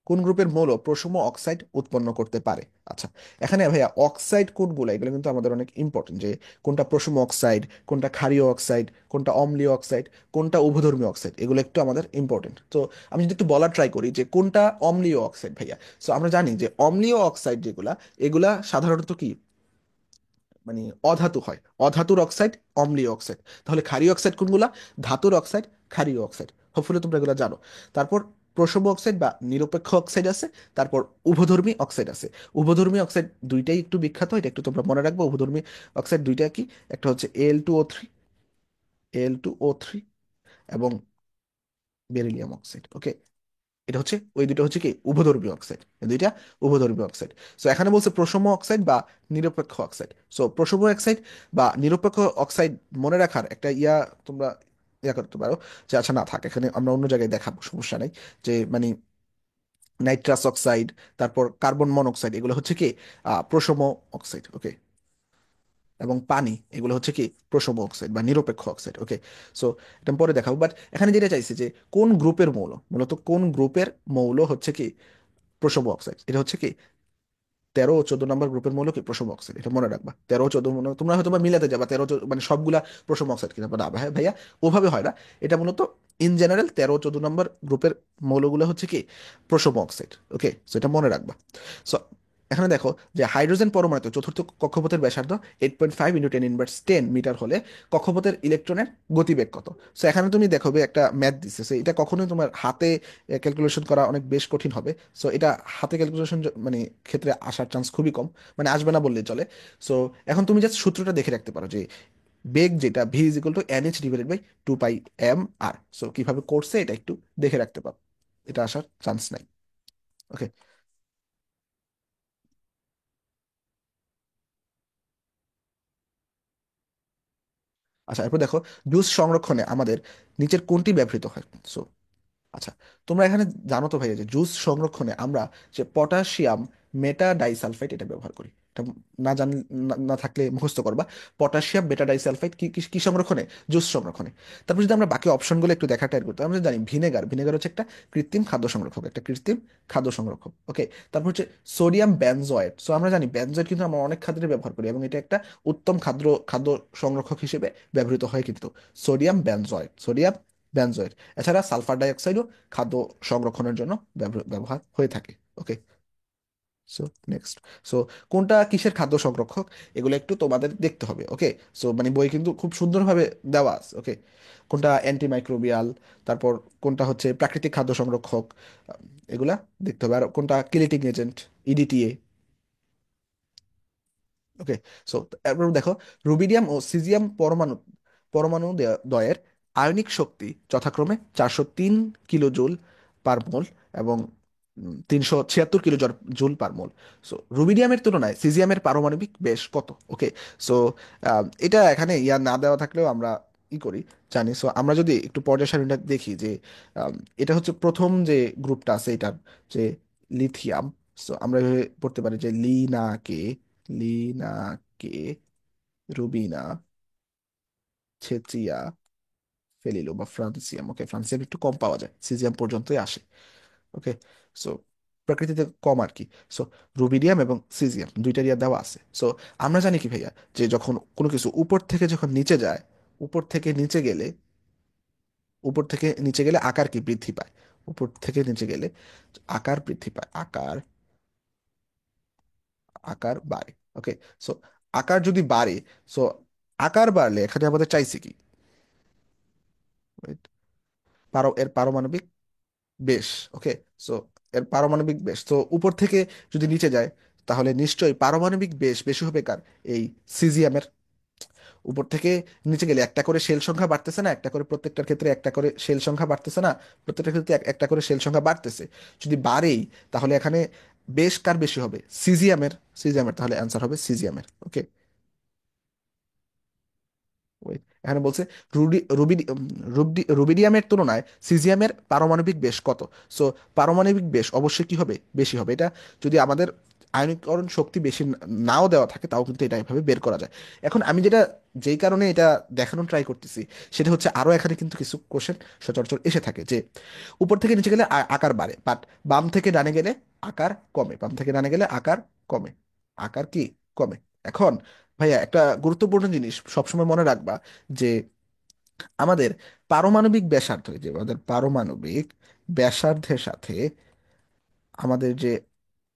কোন গ্রুপের মৌল প্রশম অক্সাইড উৎপন্ন করতে পারে? আচ্ছা, এখানে ভাইয়া অক্সাইড কোনগুলো, এগুলো কিন্তু আমাদের অনেক ইম্পর্টেন্ট, যে কোনটা প্রশম অক্সাইড, কোনটা ক্ষারীয় অক্সাইড, কোনটা অম্লীয় অক্সাইড, কোনটা উভধর্মী অক্সাইড, এগুলো একটু আমাদের ইম্পর্টেন্ট। তো আমি যদি একটু বলার ট্রাই করি যে কোনটা অম্লীয় অক্সাইড ভাইয়া, সো আমরা জানি যে অম্লীয় অক্সাইড যেগুলা, এগুলা সাধারণত কি, মানে অধাতু হয়। অধাতুর অক্সাইড অম্লীয় অক্সাইড। তাহলে ক্ষারীয় অক্সাইড কোনগুলা? ধাতুর অক্সাইড, ক্ষারীয় অক্সাইড। হোপফুলি তোমরা এগুলো জানো। তারপর প্রসব অক্সাইড বা নিরপেক্ষ অক্সাইড আছে। তারপর উভধর্মী অক্সাইড আছে। উভধর্মী অক্সাইড দুইটাই একটু বিখ্যাত, এটা একটু তোমরা মনে রাখবো। উভধর্মী অক্সাইড দুইটা কি, একটা হচ্ছে Al2O3 এবং বেরিলিয়াম অক্সাইড। ওকে, এটা হচ্ছে, ওই দুটো হচ্ছে কি, উভধর্মী অক্সাইড। এই দুইটা উভধর্মী অক্সাইড। সো এখানে বলছে প্রশম অক্সাইড বা নিরপেক্ষ অক্সাইড। সো প্রশম অক্সাইড বা নিরপেক্ষ অক্সাইড মনে রাখার একটা তোমরা করতে পারো, যে আচ্ছা না থাক, এখানে আমরা অন্য জায়গায় দেখাবো, সমস্যা নাই। যে মানে নাইট্রাস অক্সাইড, তারপর কার্বন মনোক্সাইড, এগুলো হচ্ছে কি প্রশম অক্সাইড। ওকে, এবং পানি, এগুলো হচ্ছে কি প্রশম অক্সাইড বা নিরপেক্ষ অক্সাইড। ওকে, সো এটা আমি পরে দেখাবো, বাট এখানে যেটা চাইছে যে কোন গ্রুপের মৌল, মূলত কোন গ্রুপের মৌল হচ্ছে কি প্রসব অক্সাইড, এটা হচ্ছে কি 13 ও 14 নম্বর গ্রুপের মৌল কি প্রসব অক্সাইড, এটা মনে রাখবা। 13 ও 14 তোমরা হয়তো বা মিলাতে যাবা, মানে সবগুলা প্রসব অক্সাইড কিনা, না ভাই ভাইয়া, ওভাবে হয় না। এটা মূলত ইন জেনারেল 13 ও 14 নম্বর গ্রুপের মৌলগুলো হচ্ছে কি প্রসব অক্সাইড। ওকে, সো এটা মনে রাখবা। সো এখানে দেখো যে হাইড্রোজেন পরমাণুতে চতুর্থ কক্ষপথের ব্যাসার্ধ 8.5 × 10⁻⁰ কক্ষপথের ইলেকট্রনের গতিবেগ কত। সো এখানে তুমি দেখো যে একটা ম্যাথ দিচ্ছে, সো এটা কখনোই তোমার হাতে ক্যালকুলেশন করা অনেক বেশ কঠিন হবে। সো এটা হাতে ক্যালকুলেশন মানে ক্ষেত্রে আসার চান্স খুবই কম, মানে আসবে না বললেই চলে। সো এখন তুমি জাস্ট সূত্রটা দেখে রাখতে পারো যে বেগ যেটা v = nh/2π m r। So কিভাবে করছে এটা একটু দেখে রাখতে পারো, এটা আসার চান্স নাই। ওকে। আচ্ছা, এরপর দেখো জুস সংরক্ষণে আমাদের নিচের কোনটি ব্যবহৃত হয়। সো আচ্ছা, তোমরা এখানে জানো তো ভাইয়া যে জুস সংরক্ষণে আমরা যে পটাশিয়াম মেটা ডাইসালফাইড এটা ব্যবহার করি। এটা না জান না না থাকলে মুখস্থ করবা। পটাশিয়াম বেটা ডাইসালফাইড কি কি কি সংরক্ষণে? জুস সংরক্ষণে। তারপর যদি আমরা বাকি অপশনগুলো একটু দেখা ট্রাই করতে, আমরা জানি ভিনেগার, ভিনেগার হচ্ছে একটা কৃত্রিম খাদ্য সংরক্ষক, একটা কৃত্রিম খাদ্য সংরক্ষক। ওকে। তারপর হচ্ছে সোডিয়াম বেনজয়েড। সো আমরা জানি বেনজয়েড কিন্তু আমরা অনেক খাদ্যে ব্যবহার করি এবং এটা একটা উত্তম খাদ্য খাদ্য সংরক্ষক হিসেবে ব্যবহৃত হয় কিন্তু। Sodium benzoate, sodium benzoate. এছাড়া সালফার ডাইঅক্সাইডও খাদ্য সংরক্ষণের জন্য ব্যবহার হয়ে থাকে। ওকে। So next. সো কোনটা কিসের খাদ্য সংরক্ষক, এগুলো একটু তোমাদের দেখতে হবে। ওকে। সো মানে বই কিন্তু খুব সুন্দরভাবে দেওয়া আছে। ওকে। কোনটা অ্যান্টিমাইক্রোবিয়াল, তারপর কোনটা হচ্ছে প্রাকৃতিক খাদ্য সংরক্ষক, এগুলা দেখতে হবে। আর কোনটা কিলেটিং এজেন্ট, ইডিটিএ। ওকে। সো এরপর দেখো রুবিডিয়াম ও সিজিয়াম পরমাণু পরমাণু দ্বয়ের আয়নিক শক্তি যথাক্রমে 403 কিলো জুল পার মোল এবং 376 কিলো জুল পার মোল। সো রুবিডিয়ামের তুলনায় সিজিয়ামের পারমাণবিক বেশ কত। ওকে। সো এটা এখানে ইয়া না দেওয়া থাকলেও আমরা ই করি, জানি। সো আমরা যদি একটু পর্যায় সারণীটা দেখি যে আম, এটা হচ্ছে প্রথম যে গ্রুপটা আছে এটার, যে লিথিয়াম। সো আমরা এভাবে পড়তে পারি যে লিনা কে, রুবিনা, ছেচিয়া, ফেলিলো বা ফ্রান্সিয়াম। ওকে, ফ্রান্সিয়াম একটু কম পাওয়া যায়, সিজিয়াম পর্যন্তই আসে। ওকে। সো প্রকৃতিতে কম আর কি। সো রুবিডিয়াম এবং সিজিয়াম দুইটার ইয়া দেওয়া আছে। সো আমরা জানি কি ভাইয়া যে যখন কোনো কিছু উপর থেকে যখন নিচে যায়, উপর থেকে নিচে গেলে উপর থেকে নিচে গেলে আকার কি বৃদ্ধি পায়। উপর থেকে নিচে গেলে আকার বৃদ্ধি পায়, আকার আকার বাড়ে। ওকে। সো আকার যদি বাড়ে, সো আকার বাড়লে এখানে আমাদের চাইছে কি? Wait, এর পারমাণবিক বেশ। ওকে। সো এর পারমাণবিক বেশ তো উপর থেকে যদি নিচে যায়, তাহলে নিশ্চয়ই পারমাণবিক বেশ বেশি হবে কার? এই সিজিএমের। উপর থেকে নিচে গেলে একটা করে শেল সংখ্যা বাড়তেছে না, একটা করে প্রত্যেকটার ক্ষেত্রে একটা করে শেল সংখ্যা বাড়তেছে না, প্রত্যেকটার ক্ষেত্রে একটা করে শেল সংখ্যা বাড়তেছে। যদি বাড়েই, তাহলে এখানে বেশ কার বেশি হবে? সিজিএমের। সিজিএমের, তাহলে অ্যান্সার হবে সিজিএমের। ওকে। Wait, এখানে বলছে রুবিডিয়ামের তুলনায় সিজিয়ামের পারমাণবিক বেশ কত। সো পারমাণবিক বেশ অবশ্যই কি হবে? বেশি হবে। এটা যদি আমাদের আয়নীকরণ শক্তি বেশি নাও দেওয়া থাকে, তাও কিন্তু এটা এভাবে বের করা যায়। এখন আমি যেটা, যেই কারণে এটা দেখানোর ট্রাই করতেছি, সেটা হচ্ছে আরো এখানে কিন্তু কিছু কোশ্চেন সচরাচর এসে থাকে যে উপর থেকে নিচে গেলে আকার বাড়ে, বাট বাম থেকে ডানে গেলে আকার কমে, বাম থেকে ডানে গেলে আকার কমে, আকার কি কমে। এখন ভাইয়া একটা গুরুত্বপূর্ণ জিনিস সবসময় মনে রাখবা যে আমাদের পারমাণবিক ব্যাসার্ধ, যে আমাদের পারমাণবিক ব্যাসার্ধের সাথে আমাদের যে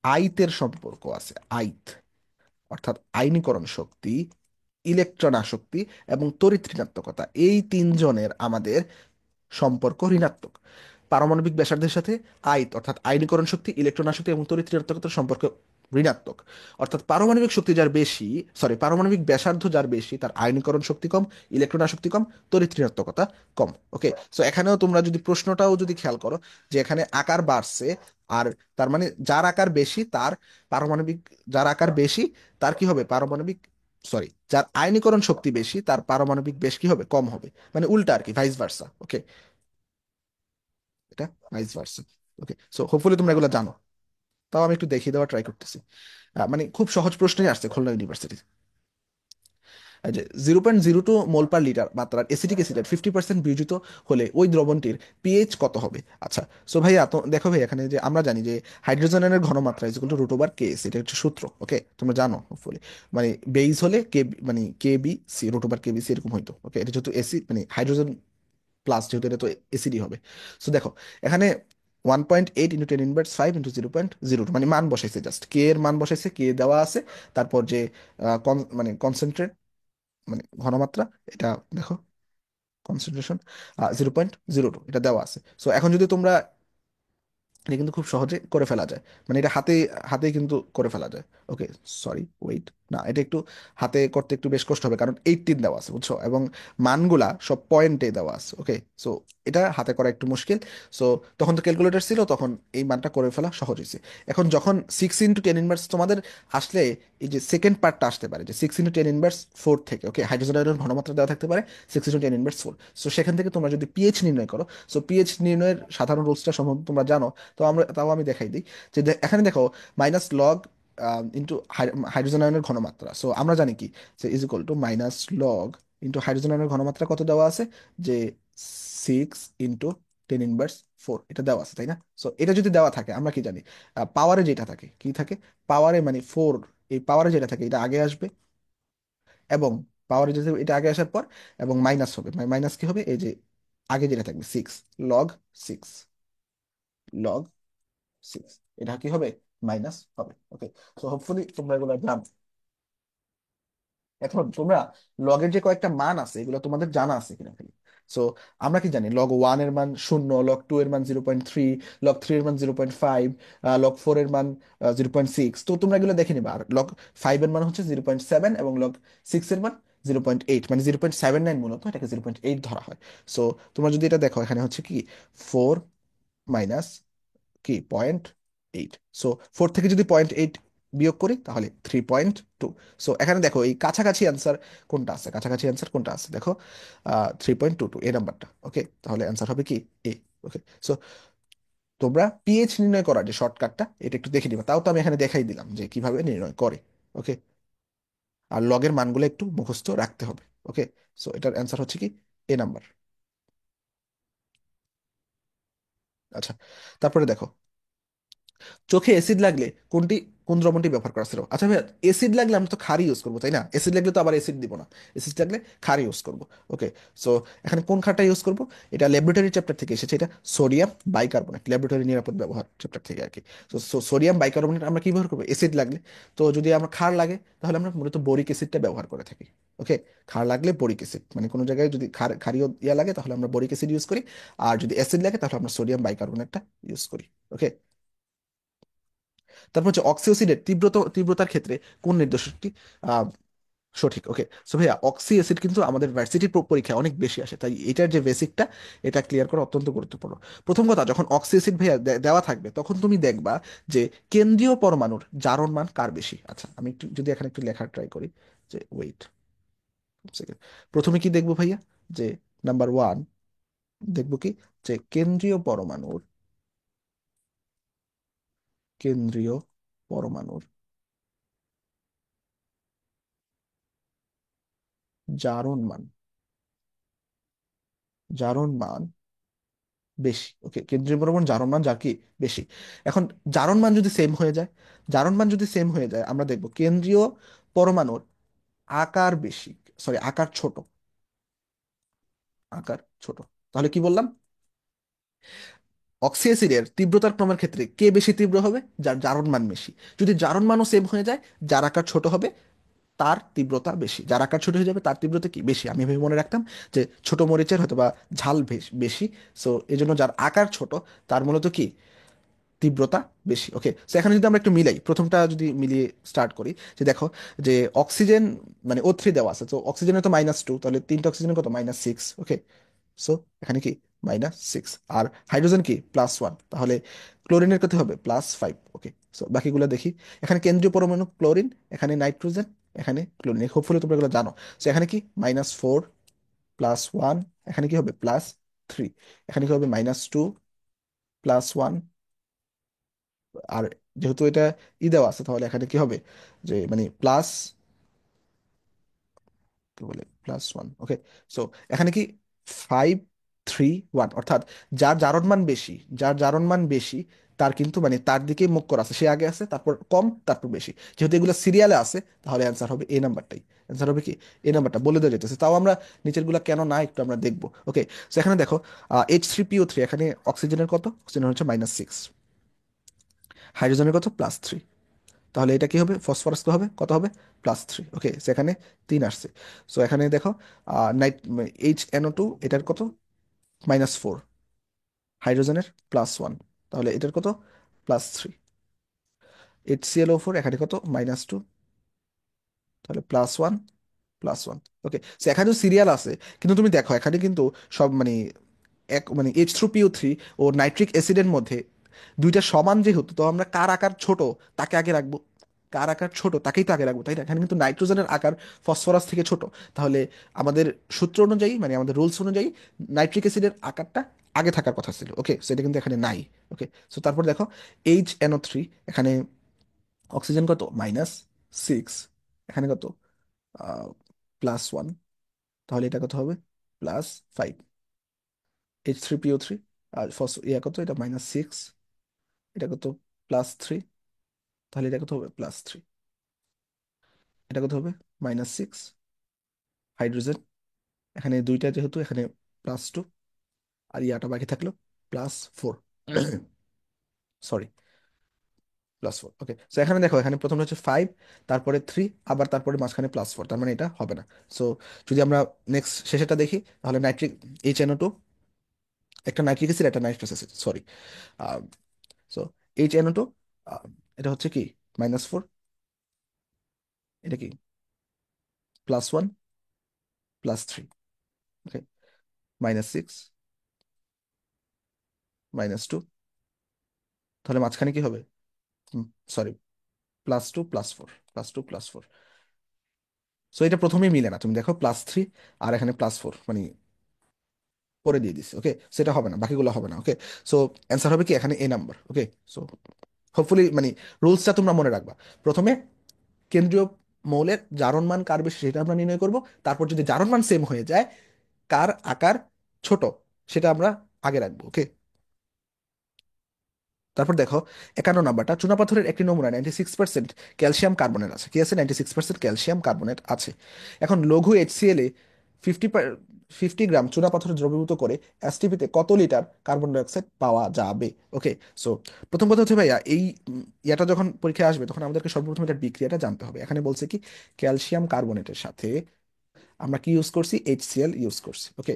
আয়িতের সম্পর্ক আছে, আয়িত অর্থাৎ আয়নীকরণ শক্তি, ইলেকট্রন আসক্তি এবং তড়িৎ ঋণাত্মকতা, এই তিনজনের আমাদের সম্পর্ক ঋণাত্মক। পারমাণবিক ব্যাসার্ধের সাথে আয়িত অর্থাৎ আয়নীকরণ শক্তি, ইলেকট্রন আসক্তি এবং তড়িৎ ঋণাত্মকতার সম্পর্ক ঋণাত্মক। অর্থাৎ পারমাণবিক শক্তি যার বেশি, সরি, পারমাণবিক ব্যাসার্ধ যার বেশি, তার আয়নীকরণ শক্তি কম, ইলেকট্রন আসক্তি কম, তড়িৎ ঋণাত্মকতা কম। ওকে। সো এখানেও তোমরা যদি প্রশ্নটাও যদি খেয়াল করো, যে এখানে আকার বাড়ছে, আর তার মানে যার আকার বেশি তার পারমাণবিক, যার আকার বেশি তার কি হবে? পারমাণবিক, সরি, যার আয়নীকরণ শক্তি বেশি তার পারমাণবিক বেশ কি হবে? কম হবে। মানে উল্টা আর কি, ভাইস ভার্সা। ওকে। এটা vice versa. Okay. So hopefully তোমরা এগুলো জানো। তাও আমি একটু দেখিয়ে দেওয়ার ট্রাই করতেছি। মানে খুব সহজ প্রশ্নই আসছে খুলনা ইউনিভার্সিটি। যে 0.02 মোল পার লিটার মাত্রার এসিটিক অ্যাসিডের 50% বিয়োজিত হলে ওই দ্রবণটির পিএইচ কত হবে। আচ্ছা। সো ভাইয়া তো দেখো ভাই, এখানে যে আমরা জানি যে হাইড্রোজেনের ঘনমাত্রা ইজ ইকুয়াল টু √/kS, এটা হচ্ছে সূত্র। ওকে, তোমরা জানো হোপফুলি। মানে বেইজ হলে কে, মানে KBC, √/KBC এরকম হইতো। ওকে, এটা যেহেতু এসি মানে হাইড্রোজেন প্লাস, যেহেতু এটা তো এসিডি হবে। সো দেখো এখানে 1.8 × 10⁻⁵ মানে মান বসাইছে, জাস্ট কে এর মান বসাইছে, কে দেওয়া আছে, তারপর যে মানে কনসেন্ট্রেট মানে ঘনমাত্রা, এটা দেখো কনসেন্ট্রেশন 0.02 এটা দেওয়া আছে। সো এখন যদি তোমরা, এটা কিন্তু খুব সহজে করে ফেলা যায়, মানে এটা হাতে হাতে কিন্তু করে ফেলা যায়। ওকে, সরি ওয়েট, না এটা একটু হাতে করতে একটু বেশ কষ্ট হবে, কারণ 18 দেওয়া আছে বুঝছো, এবং মানগুলা সব পয়েন্টে দেওয়া আছে। ওকে, সো এটা হাতে করা একটু মুশকিল। সো তখন তো ক্যালকুলেটর ছিল, তখন এই মানটা করে ফেলা সহজ হয়েছে। এখন যখন 6 × 10⁻⁴ তোমাদের আসলে, এই যে সেকেন্ড পার্টটা আসতে পারে, যে 6 × 10⁻⁴ থেকে, ওকে, হাইড্রোজেন আয়নের ঘনমাত্রা দেওয়া থাকতে পারে 6 × 10⁻⁴। সো সেখান থেকে তোমরা যদি পিএইচ নির্ণয় করো, সো পিএইচ নির্ণয়ের সাধারণ রুলসটা সম্ভবত তোমরা জানো, তো আমরা তাও আমি দেখাই দিই। যে এখানে দেখো মাইনাস লগ ইন্টু হাইড্রোজেন আয়নের ঘনমাত্রা, সো আমরা জানি কি, যে is equal two minus log into hydrogen আয়নের ঘনমাত্রা কত দেওয়া আছে, যে 6 × 10⁻⁴ এটা দেওয়া আছে, তাই না? সো এটা যদি দেওয়া থাকে, আমরা কি জানি, পাওয়ারে যেটা থাকে কি থাকে, পাওয়ারে মানে 4, এই পাওয়ারে যেটা থাকে এটা আগে আসবে, এবং পাওয়ারে যেটা এটা আগে আসার পর, এবং মাইনাস হবে, মাইনাস কি হবে, এই যে আগে যেটা থাকবে 6 লগ 6, লগ 6, এটা কি হবে, মাইনাস হবে। ওকে, সো হোপফুলি তোমরা এগুলো জানো। এখন তোমরা লগের যে কয়েকটা মান আছে, এগুলো তোমাদের জানা আছে কিনা খালি। সো আমরা কি জানি, লগ 1 এর মান 0, লগ 2 এর মান 0.3, লগ 3 এর মান 0.5, লগ 4 এর মান 0.6। তো তোমরা এগুলো দেখে নিবা। আর লগ 5 এর মান হচ্ছে 0.7, এবং লগ 6 এর মান 0.8, মানে 0.79 মূলত এটাকে 0.8 ধরা হয়। সো তোমরা যদি এটা দেখো, এখানে হচ্ছে কি 4 মাইনাস কি 0.8, সো 4 থেকে যদি 0.8 বিয়োগ করি তাহলে 3.2। সো এখানে দেখো এই কাছাকাছি অ্যান্সার কোনটা আছে, কাছাকাছি অ্যান্সার কোনটা আছে দেখো, 3.22 এই নাম্বারটা। ওকে, তাহলে অ্যান্সার হবে কি এ। ওকে, সো তোমরা পিএইচ নির্ণয় করার যে শর্টকাটটা, এটা একটু দেখে নিবা, তাও তো আমি এখানে দেখাই দিলাম যে কিভাবে নির্ণয় করে। ওকে, আর লগের মানগুলো একটু মুখস্থ রাখতে হবে। ওকে, সো এটার অ্যান্সার হচ্ছে কি এ নাম্বার। আচ্ছা, তারপরে দেখো, চোখে অ্যাসিড লাগলে কোন দ্রবণটি ব্যবহার করা ছিল। আচ্ছা ভাইয়া, অ্যাসিড লাগলে আমরা তো ক্ষারই ইউজ করবো, তাই না? অ্যাসিড লাগলে তো আবার অ্যাসিড দিব না, অ্যাসিড লাগলে ক্ষার ইউজ করবো। ওকে, সো এখানে কোন ক্ষারটা ইউজ করবো, এটা ল্যাবরেটরি চ্যাপ্টার থেকে এসেছে, এটা সোডিয়াম বাইকার্বনেট, ল্যাবরেটরি নিরাপদ ব্যবহার চ্যাপ্টার থেকে আর কি। তো সোডিয়াম বাইকার্বনেট আমরা কি ব্যবহার করবো অ্যাসিড লাগলে। তো যদি আমরা ক্ষার লাগে, তাহলে আমরা মূলত বোরিক অ্যাসিডটা ব্যবহার করে থাকি। ওকে, ক্ষার লাগলে বোরিক অ্যাসিড, মানে কোনো জায়গায় যদি ক্ষারীয় ইয়া লাগে, তাহলে আমরা বোরিক অ্যাসিড ইউজ করি। আর যদি অ্যাসিড লাগে, তাহলে আমরা সোডিয়াম বাইকার্বনেটটা ইউজ করি। ওকে, তারপর হচ্ছে অক্সিওসিডের তীব্রতার ক্ষেত্রে কোন নির্দেশকটি আহ, সঠিক। ওকে, সো ভাইয়া অক্সি অ্যাসিড কিন্তু আমাদের ভার্সিটির পরীক্ষায় অনেক বেশি আসে, তাই এটার যে বেসিকটা, এটা ক্লিয়ার করা অত্যন্ত গুরুত্বপূর্ণ। প্রথম কথা, যখন অক্সি অ্যাসিড ভাইয়া দেওয়া থাকবে, তখন তুমি দেখবা যে কেন্দ্রীয় পরমাণুর জারণ মান কার বেশি। আচ্ছা, আমি একটু যদি এখানে একটু লেখার ট্রাই করি, যে ওয়েট সেকেন্ড, প্রথমে কি দেখবো ভাইয়া, যে নাম্বার 1 দেখবো কি, যে কেন্দ্রীয় পরমাণুর জারণ মান, জারণ মান বেশি। ওকে, কেন্দ্রীয় পরমাণু জারণ মান যার কি বেশি। এখন জারণ মান যদি সেম হয়ে যায়, জারণ মান যদি সেম হয়ে যায়, আমরা দেখব কেন্দ্রীয় পরমাণুর আকার বেশি, সরি আকার ছোট, আকার ছোট। তাহলে কি বললাম, অক্সি অ্যাসিডের তীব্রতার ক্রমের ক্ষেত্রে কে বেশি তীব্র হবে, যার জারণ মান বেশি। যদি জারণ মানও সেম হয়ে যায়, যার আকার ছোট হবে তার তীব্রতা বেশি, যার আকার ছোট হয়ে যাবে তার তীব্রতা কি বেশি। আমি ভেবে মনে রাখতাম যে ছোট মরিচের হয়তো বা ঝাল বেশি, সো এই জন্য যার আকার ছোট তার মূলত কি তীব্রতা বেশি। ওকে, সো এখানে যদি আমরা একটু মিলাই, প্রথমটা যদি মিলিয়ে স্টার্ট করি, যে দেখো, যে অক্সিজেন মানে O3 দেওয়া আছে, তো অক্সিজেনের তো -2, তাহলে তিনটা অক্সিজেনের কত, -6। ওকে, সো এখানে কি -6, আর হাইড্রোজেন কি +1, তাহলে ক্লোরিনের কত হবে +5। ওকে, সো বাকিগুলো দেখি, এখানে কেন্দ্রীয় পরমাণু ক্লোরিন, এখানে নাইট্রোজেন, এখানে ক্লোরিন, হোপফুলি তোমরা এগুলো জানো। সো এখানে কি -4 +1, এখানে কি হবে +3, এখানে কি হবে -2 +1, আর যেহেতু এটা দেওয়া আছে, তাহলে এখানে কি হবে, যে মানে প্লাস, কি বলে +1। ওকে, সো এখানে কি 5 3 1, অর্থাৎ যার জারণ মান বেশি, যার জারণ মান বেশি তার কিন্তু মানে তার দিকেই মুখ করা আছে, সে আগে আছে, তারপর কম, তারপর বেশি। যেহেতু এগুলো সিরিয়ালে আছে, তাহলে অ্যান্সার হবে এ নাম্বারটাই। অ্যান্সার হবে কি এ নাম্বারটা, বলে দেওয়া যেতেছে। তাও আমরা নিচের গুলা কেন না একটু আমরা দেখবো। ওকে, তো এখানে দেখো H3PO3, এখানে অক্সিজেনের কত, অক্সিজেন হচ্ছে -6, হাইড্রোজেনের কত +3। তাহলে এটা কি হবে, ফসফরাস তো হবে কত হবে, +3। ওকে, সেখানে 3 আসছে। সো এখানে দেখো নাইট HNO2 এটার কত, -4, হাইড্রোজেনের +1, তাহলে এটার কত, +3। HClO4 এখানে কত, -2, তাহলে +1, +1। ওকে, সো এখানে সিরিয়াল আছে, কিন্তু তুমি দেখো এখানে কিন্তু সব মানে এক মানে H3PO3 ও নাইট্রিক অ্যাসিডের মধ্যে দুইটা সমান যেহেতু, তো আমরা কার আকার ছোট তাকে আগে রাখবো, কার আকার ছোট তাকেই তো আগে রাখবো, তাই না? এখানে কিন্তু নাইট্রোজেনের আকার ফসফরাস থেকে ছোট, তাহলে আমাদের সূত্র অনুযায়ী মানে আমাদের রুলস অনুযায়ী নাইট্রিক অ্যাসিডের আকারটা আগে থাকার কথা ছিল। ওকে, সেটা কিন্তু এখানে নাই। ওকে, সো তারপর দেখো HNO3, এখানে অক্সিজেন কত, -6, এখানে কত, +1, তাহলে এটা কত হবে, +5। H3PO3 আর ইয়া কত, এটা -6, এটা কত, +3, তাহলে এটা কত হবে, +3, এটা কত হবে, -6। হাইড্রোজেন এখানে দুইটা যেহেতু, এখানে +2, আর ইয়াটা বাকি থাকলো +4, সরি, +4। ওকে, সো এখানে দেখো এখানে প্রথমে হচ্ছে 5, তারপরে 3, আবার তারপরে মাঝখানে +4, তার মানে এটা হবে না। সো যদি আমরা নেক্সট শেষেটা দেখি, তাহলে নাইট্রিক HNO2, একটা নাইট্রিক অ্যাসিড, একটা nitrous acid, sorry. So HNO2, এটা হচ্ছে কি -4, এটা কি +1, +3। ওকে, -6, -2, তাহলে মাঝখানে কি হবে, সরি, +2, +4, +2, +4। সো এটা প্রথমেই মিলে না, তুমি দেখো +3 আর এখানে +4 মানে করে দিয়ে দিছে। ওকে, সেটা হবে না, বাকিগুলো হবে না। ওকে, সো অ্যান্সার হবে কি এখানে এ নাম্বার। ওকে, সো হোপফুলি মানে রুলসটা তোমরা মনে রাখবা। প্রথমে কেন্দ্রীয় মৌলের জারণ মান কার বেশি সেটা আমরা নির্ণয় করব, তারপর যদি জারণ মান সেম হয়ে যায়, কার আকার ছোট সেটা আমরা আগে রাখবো। ওকে, তারপর দেখো 51 নাম্বারটা, চুনাপাথরের একটি নমুনায় 96% ক্যালসিয়াম কার্বনেট আছে। কি আছে, 96% ক্যালসিয়াম কার্বনেট আছে। এখন লঘু HCl এ 50 গ্রাম চুনাপাথর দ্রবীভূত করে এসটিপিতে কত লিটার কার্বন ডাই অক্সাইড পাওয়া যাবে। ওকে, সো প্রথম কথা হচ্ছে ভাইয়া, এই ইয়াটা যখন পরীক্ষায় আসবে তখন আমাদেরকে সর্বপ্রথম এটার বিক্রিয়াটা জানতে হবে। এখানে বলছে কি ক্যালসিয়াম কার্বনেটের সাথে আমরা কি ইউজ করছি, HCl ইউজ করছি। ওকে,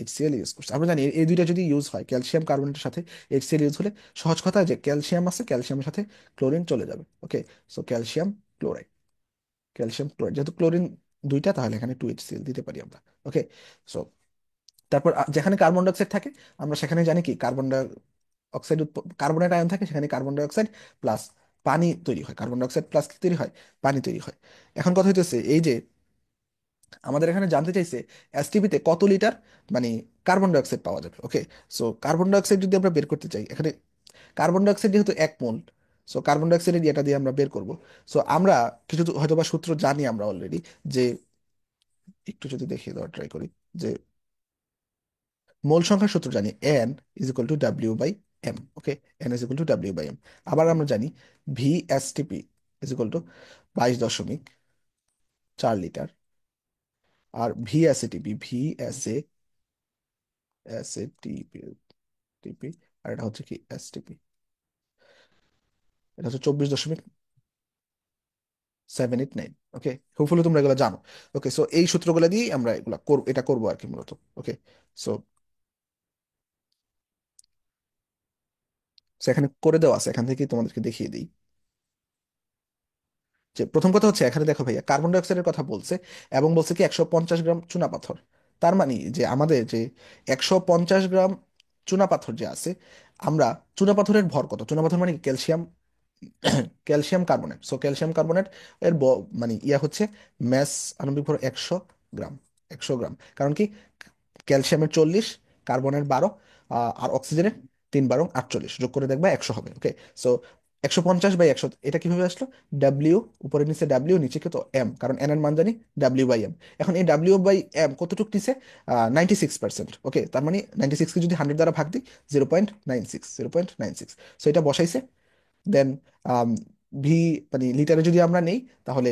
HCl ইউজ করছি, আমরা জানি এই দুইটা যদি ইউজ হয়, ক্যালসিয়াম কার্বনেটের সাথে HCl ইউজ হলে, সহজ কথা যে ক্যালসিয়াম আছে, ক্যালসিয়ামের সাথে ক্লোরিন চলে যাবে। Okay, so calcium chloride, calcium chloride, যেহেতু ক্লোরিন দুইটা, তাহলে এখানে 2HCl দিতে পারি আমরা। ওকে, সো তারপর যেখানে কার্বন ডাইঅক্সাইড থাকে, আমরা সেখানে জানি কি carbon die oxide, carbonate ion থাকে, সেখানে কার্বন ডাই অক্সাইড প্লাস পানি তৈরি হয়, কার্বন ডাই অক্সাইড প্লাস কি তৈরি হয়, পানি তৈরি হয়। এখন কথা হইতেছে এই যে আমাদের এখানে জানতে চাইছে এসটিপিতে কত লিটার মানে কার্বন ডাইঅক্সাইড পাওয়া যাবে। ওকে, সো কার্বন ডাইঅক্সাইড যদি আমরা বের করতে চাই, এখানে কার্বন ডাইঅক্সাইড যেহেতু 1 মোল, সো কার্বন ডাইঅক্সাইডের এটা দিয়ে আমরা বের করব। সো আমরা কিছু হয়তোবা সূত্র জানি আমরা অলরেডি, যে একটু যদি দেখিয়ে দেওয়ার ট্রাই করি, যে মোল সংখ্যার সূত্র জানি, N = W/M। ওকে, N = W/M। আবার আমরা জানি VSTP = 22.4 লিটার, আর VSATP আর এটা হচ্ছে কি এসটিপি, এটা হচ্ছে 24.789। ওকে, হোপফুলি তোমরা এগুলো জানো। ওকে, সো এই সূত্রগুলো দিয়েই আমরা এগুলা এটা করবো আর কি মূলত। ওকে, সো এখানে করে দেওয়া আছে, এখান থেকে তোমাদেরকে দেখিয়ে দিই। যে প্রথম কথা হচ্ছে এখানে দেখো ভাইয়া, কার্বন ডাই অক্সাইডের কথা বলছে, এবং বলছে কি 150 গ্রাম চুনাপাথর। তার মানে যে আমাদের যে 150 গ্রাম চুনাপাথর যে আছে, আমরা চুনাপাথরের ভর কত, চুনাপাথর মানে calcium, calcium carbonate. So calcium carbonate এর মানে ইয়া হচ্ছে ম্যাস আণবিক ভর 100 গ্রাম, 100 গ্রাম। কারণ কি ক্যালসিয়ামের 40, কার্বনের 12, আর অক্সিজেনের 3 × 48, যোগ করে দেখবা 100 হবে। ওকে, সো 150/100, এটা কিভাবে আসলো? ডাব্লিউ, উপরে নিচে ডাব্লিউ, নিচে কত এম, কারণ এন এর মান জানি, ডাব্লিউ/এম। এখন এই ডাব্লিউ/এম কতটুকু নিছে? 96%। ওকে, তার মানে 96কে যদি 100 দ্বারা ভাগ দিই, 0.96, 0.96। সো এটা বসাইছে। দেন ভি, মানে লিটারে যদি আমরা নেই, তাহলে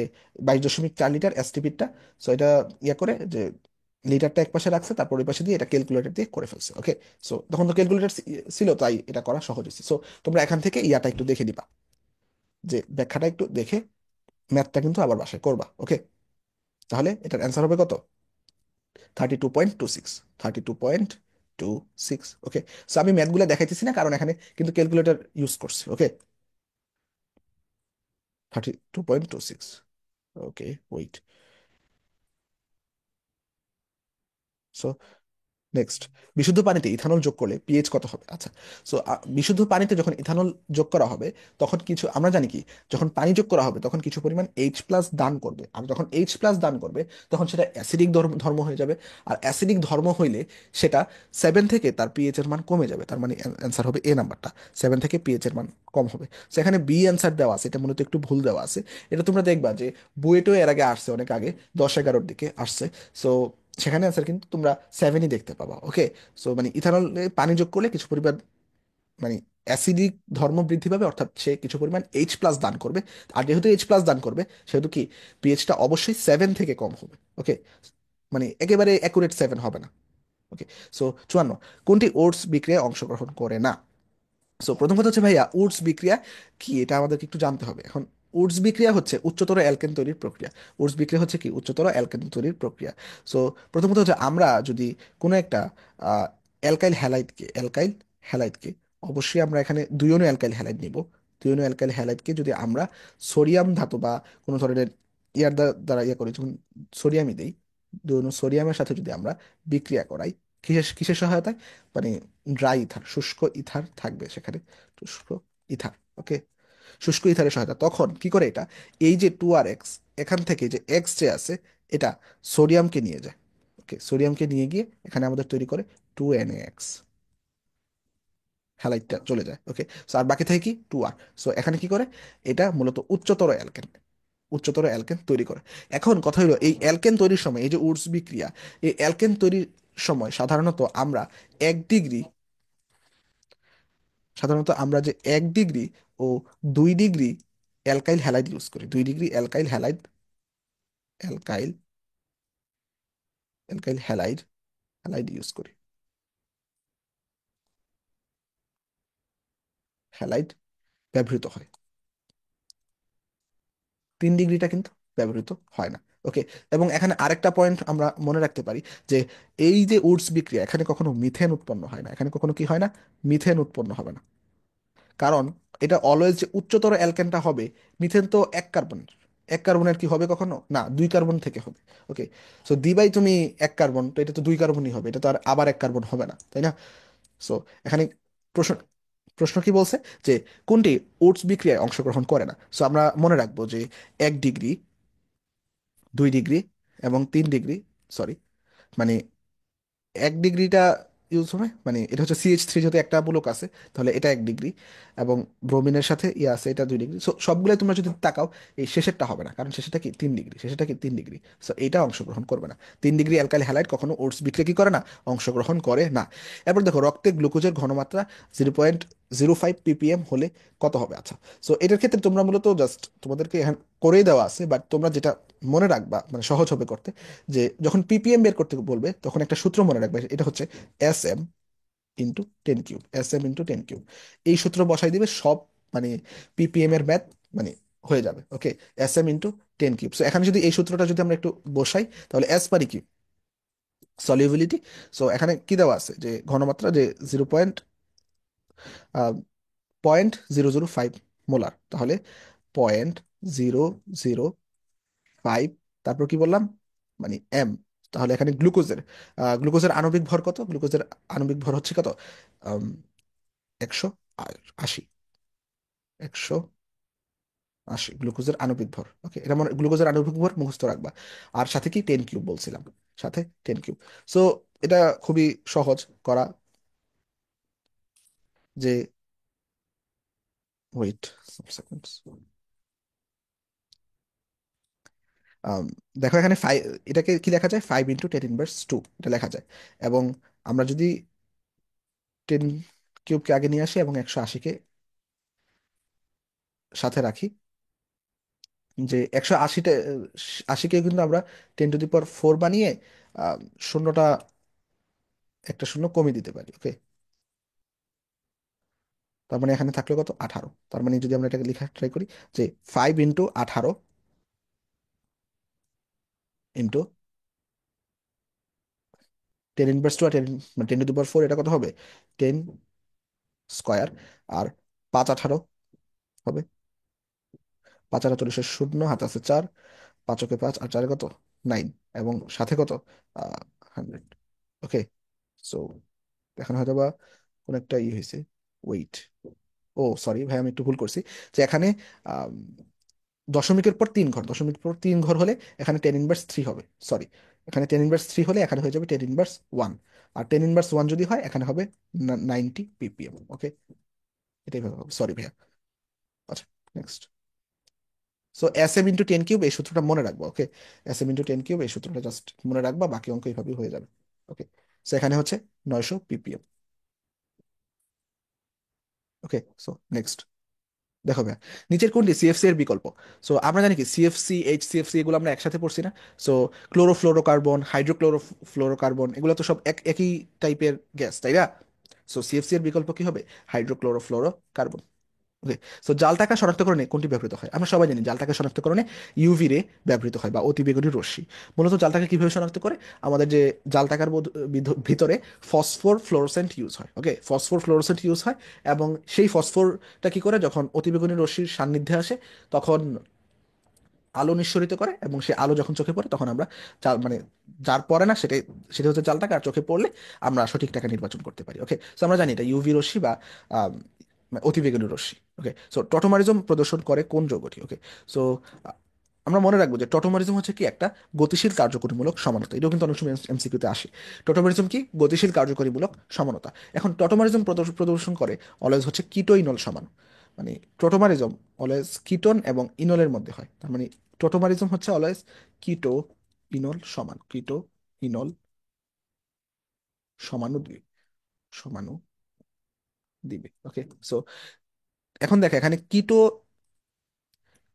22.4 লিটার এসটিপিটা। সো এটা ইয়ে করে যে লিটারটা এক পাশে রাখছে, তারপর ওই পাশে দিয়ে এটা ক্যালকুলেটর দিয়ে করে ফেলছে। ওকে, সো তখন তো ক্যালকুলেটর ছিল, তাই এটা করা সহজ হয়েছে। সো তোমরা এখান থেকে ইয়াটা একটু দেখে দিবা, যে ব্যাখ্যাটা একটু দেখে ম্যাথটা কিন্তু আবার বাসায় করবা। ওকে, তাহলে এটার অ্যান্সার হবে কত? 32.26, 32.26। ওকে, সো আমি ম্যাথগুলো দেখাইতেছি না, কারণ এখানে কিন্তু ক্যালকুলেটর ইউজ করছে। ওকে, 32.26। ওকে, ওয়েট। সো নেক্সট, বিশুদ্ধ পানিতে ইথানল যোগ করলে পিএইচ কত হবে? আচ্ছা, সো বিশুদ্ধ পানিতে যখন ইথানল যোগ করা হবে, তখন কিছু আমরা জানি কি, যখন পানি যোগ করা হবে তখন কিছু পরিমাণ H+ দান করবে, আর যখন H+ দান করবে তখন সেটা অ্যাসিডিক ধর্ম ধর্ম হয়ে যাবে। আর অ্যাসিডিক ধর্ম হইলে সেটা 7 থেকে তার পিএইচ এর মান কমে যাবে। তার মানে অ্যান্সার হবে এ নাম্বারটা, 7 থেকে পিএইচ এর মান কম হবে। সো এখানে বি অ্যান্সার দেওয়া আছে, এটা মূলত একটু ভুল দেওয়া আছে। এটা তোমরা দেখবা যে বুয়েটও এর আগে আসছে, অনেক আগে 10-11-র দিকে আসছে। সো সেখানে অ্যান্সার কিন্তু তোমরা 7ই দেখতে পাবা। ওকে, সো মানে ইথানল পানি যোগ করলে কিছু পরিমাণ, মানে অ্যাসিডিক ধর্ম বৃদ্ধি পাবে, অর্থাৎ সে কিছু পরিমাণ H+ দান করবে। আর যেহেতু H+ দান করবে, সেহেতু কি পিএইচটা অবশ্যই 7 থেকে কম হবে। ওকে, মানে একেবারে অ্যাকুরেট 7 হবে না। ওকে, সো 54, কোনটি ওটস বিক্রিয়ায় অংশগ্রহণ করে না? সো প্রথম কথা হচ্ছে ভাইয়া, উডস বিক্রিয়া কি, এটা আমাদেরকে একটু জানতে হবে। এখন উডস বিক্রিয়া হচ্ছে উচ্চতর অ্যালকেন তৈরির প্রক্রিয়া। উডস বিক্রিয়া হচ্ছে কি, উচ্চতর অ্যালকেন তৈরির প্রক্রিয়া। সো প্রথমত হচ্ছে আমরা যদি কোনো একটা অ্যালকাইল হ্যালাইডকে অবশ্যই আমরা এখানে দুই অনু অ্যালকাইল হ্যালাইড নিব। দুই অনু অ্যালকাইল হ্যালাইডকে যদি আমরা সোডিয়াম ধাতু বা কোনো ধরনের ইয়ার দ্বারা ইয়ে করি, যখন সোডিয়ামই দিই, দুই অনু সোডিয়ামের সাথে যদি আমরা বিক্রিয়া করাই, কিসের কিসের সহায়তায়? মানে ড্রাই ইথার, শুষ্ক ইথার থাকবে সেখানে, শুষ্ক ইথার। ওকে, শুষ্ক ইথারের সহায়তা, তখন কি করে এটা, এই যে 2R X, এখান থেকে যে এক্স যে আছে, এটা সোডিয়ামকে নিয়ে যায়। ওকে, সোডিয়ামকে নিয়ে গিয়ে এখানে আমাদের তৈরি করে 2Na X, হ্যালাইটটা চলে যায়। ওকে, সো আর বাকি থাকে কি 2R। সো এখানে কি করে, এটা মূলত উচ্চতর অ্যালকেন, উচ্চতর অ্যালকেন তৈরি করে। এখন কথা হলো, এই অ্যালকেন তৈরির সময়, এই যে উডস বিক্রিয়া, এই অ্যালকেন তৈরির সময় সাধারণত আমরা 1 ডিগ্রি, সাধারণত আমরা যে 1 ডিগ্রি ও 2 ডিগ্রি অ্যালকাইল হ্যালাইড ইউজ করি, 2 degree alkyl halide, alkyl alkyl halide halide use করি, হ্যালাইড ব্যবহৃত হয়। 3 ডিগ্রিটা কিন্তু ব্যবহৃত হয় না। ওকে, এবং এখানে আরেকটা পয়েন্ট আমরা মনে রাখতে পারি, যে এই যে উডস বিক্রিয়া, এখানে কখনো মিথেন উৎপন্ন হয় না, এখানে কখনো কি হয় না, মিথেন উৎপন্ন হবে না। কারণ এটা অলওয়েজ যে উচ্চতর অ্যালকেনটা হবে, মিথেন তো এক কার্বনের, এক কার্বনের কি হবে কখনো না, 2 কার্বন থেকে হবে। ওকে, সো দিবাই তুমি 1 কার্বন, তো এটা তো 2 কার্বনই হবে, এটা তো আর আবার 1 কার্বন হবে না, তাই না? সো এখানে প্রশ্ন প্রশ্ন কি বলছে, যে কোনটি ওটস বিক্রিয়ায় অংশগ্রহণ করে না? সো আমরা মনে রাখবো যে 1 ডিগ্রি, 2 ডিগ্রি এবং 3 ডিগ্রি, সরি, মানে 1 ডিগ্রিটা ইউজ হবে, মানে এটা হচ্ছে CH3, যেহেতু একটা মূলক আছে, তাহলে এটা 1 ডিগ্রি, এবং ব্রোমিনের সাথে ইয়ে আছে, এটা 2 ডিগ্রি। সো সবগুলো তোমরা যদি তাকাও, এই শেষেরটা হবে না, কারণ শেষেরটা কি 3 ডিগ্রি, শেষেরটা কি 3 ডিগ্রি। সো এইটা অংশগ্রহণ করবে না। 3 ডিগ্রি অ্যালকাইল হ্যালাইড কখনো ওটস বিক্রিয়া কি করে না, অংশগ্রহণ করে না। এরপর দেখো, রক্তে গ্লুকোজের ঘনমাত্রা 0.05 ppm হলে কত হবে? আচ্ছা, সো এটার ক্ষেত্রে তোমরা মূলত জাস্ট তোমাদেরকে এখানে করেই দেওয়া আছে, বাট তোমরা যেটা মনে রাখবা, মানে সহজ হবে করতে, যে যখন ppm বের করতে বলবে, তখন একটা সূত্র মনে রাখবে, এটা হচ্ছে SM × 10³ SM × 10³ এই সূত্র বসাই দিবে সব, মানে ppm এর ম্যাথ মানে হয়ে যাবে। ওকে, SM × 10³ সো এখানে যদি এই সূত্রটা যদি আমরা একটু বসাই, তাহলে এস পারি কি, সলিউবিলিটি। সো এখানে কি দেওয়া আছে, যে ঘনমাত্রা যে 0.005 মোলার, তাহলে 0.005, তারপর কি বললাম, মানে এম। তাহলে এখানে গ্লুকোজের, গ্লুকোজের আণবিক ভর কত? গ্লুকোজের আণবিক ভর হচ্ছে কত? আম, 180, 180 গ্লুকোজের আণবিক ভর। ওকে, এটা মনে, গ্লুকোজের আণবিক ভর মুখস্থ রাখবা। আর সাথে কি 10³ বলছিলাম, সাথে 10³। সো এটা খুবই সহজ করা, যে ওয়েট সেকেন্ডস। দেখো এখানে এটাকে কি লেখা যায়, 5 × 10⁻², এটা লেখা যায়। এবং আমরা যদি 10³ আগে নিয়ে আসি এবং 180-কে সাথে রাখি, যে 180কে কিন্তু আমরা 10⁻⁴ বানিয়ে আহ, শূন্যটা, একটা শূন্য কমিয়ে দিতে পারি। ওকে, তার মানে এখানে থাকলো কত, 18। তার মানে যদি আমরা এটাকে লেখা ট্রাই করি, যে 5 × 18 10⁻², আর 10⁻⁴, এটা কত হবে, 10 স্কোয়ার। আর 5 × 18 হবে, 5 × 18 শূন্য, হাতে আছে 4, 5 × 5 আর 4 কত, 9, এবং সাথে কত, 100। ওকে, সো এখন হয়তো বা কোন একটা হয়েছে, ওয়েট, ও সরি ভাই, আমি একটু ভুল করছি, যে এখানে আম, দশমিকের পর 3 ঘর, দশমিকের পর 3 ঘর হলে এখানে 10⁻³ হবে, সরি, এখানে 10⁻³ হলে এখানে হয়ে যাবে 10⁻1, আর 10⁻1 যদি হয় এখানে হবে 90 ppm। ওকে, এটাই ভাবে হবে, সরি ভাইয়া। আচ্ছা, নেক্সট। সো SM × 10³ এই সূত্রটা মনে রাখবো। ওকে, SM × 10³ এই সূত্রটা জাস্ট মনে রাখবা, বাকি অঙ্ক এইভাবেই হয়ে যাবে। ওকে, সো এখানে হচ্ছে 900 ppm। ওকে, সো নেক্সট। দেখো ভাইয়া, নিচের কোনটি সিএফসি এর বিকল্প? সো আমরা জানি কি সিএফসি, এইচসিএফসি এগুলো আমরা একসাথে পড়ছি না? সো ক্লোরোফ্লোরোকার্বন, হাইড্রোক্লোরোফ্লোরোকার্বন, এগুলো তো সব একই টাইপের গ্যাস, তাই না? সো সিএফসি এর বিকল্প কি হবে, হাইড্রোক্লোরোফ্লোরোকার্বন। ওকে, সো জাল টাকা শনাক্তকরণে কোনটি ব্যবহৃত হয়? আমরা সবাই জানি জাল টাকা শনাক্তকরণে ইউভি রে ব্যবহৃত হয়, বা অতিবেগুনি রশ্মি। মূলত জাল টাকা কিভাবে শনাক্ত করে, আমাদের যে জাল টাকার ভিতরে ফসফোর ফ্লোরোসেন্ট ইউজ হয়। ওকে, ফসফোর ফ্লোরোসেন্ট ইউজ হয়, এবং সেই ফসফোরটা কি করে, যখন অতিবেগুনি রশ্মির সান্নিধ্যে আসে তখন আলো নিঃসরিত করে, এবং সেই আলো যখন চোখে পড়ে তখন আমরা মানে যার পড়ে না সেটাই, সেটা হচ্ছে জাল টাকা, আর চোখে পড়লে আমরা সঠিক টাকা নির্বাচন করতে পারি। ওকে, সো আমরা জানি এটা ইউভি রশ্মি বা আম, অতিবেগুনি রশ্মি। ওকে, সো টটোমারিজম প্রদর্শন করে কোন যৌগটি? ওকে, সো আমরা মনে রাখবো যে টটোমারিজম হচ্ছে কি একটা গতিশীল কার্যকরীমূলক সমানতা, এটাও কিন্তু অনেক সময় এমসিকিউতে আসে। টটোমারিজম কি, গতিশীল কার্যকরীমূলক সমানতা। এখন টটোমারিজম প্রদর্শন করে অলওয়েজ হচ্ছে কিটো ইনল সমান, মানে টোটোমারিজম অলওয়েজ কিটোন এবং ইনলের মধ্যে হয়। তার মানে টোটোমারিজম হচ্ছে অলওয়েজ কিটো ইনল সমান, কিটো ইনল সমানু দিবে, সমানু দিবে। ওকে, সো এখন দেখো এখানে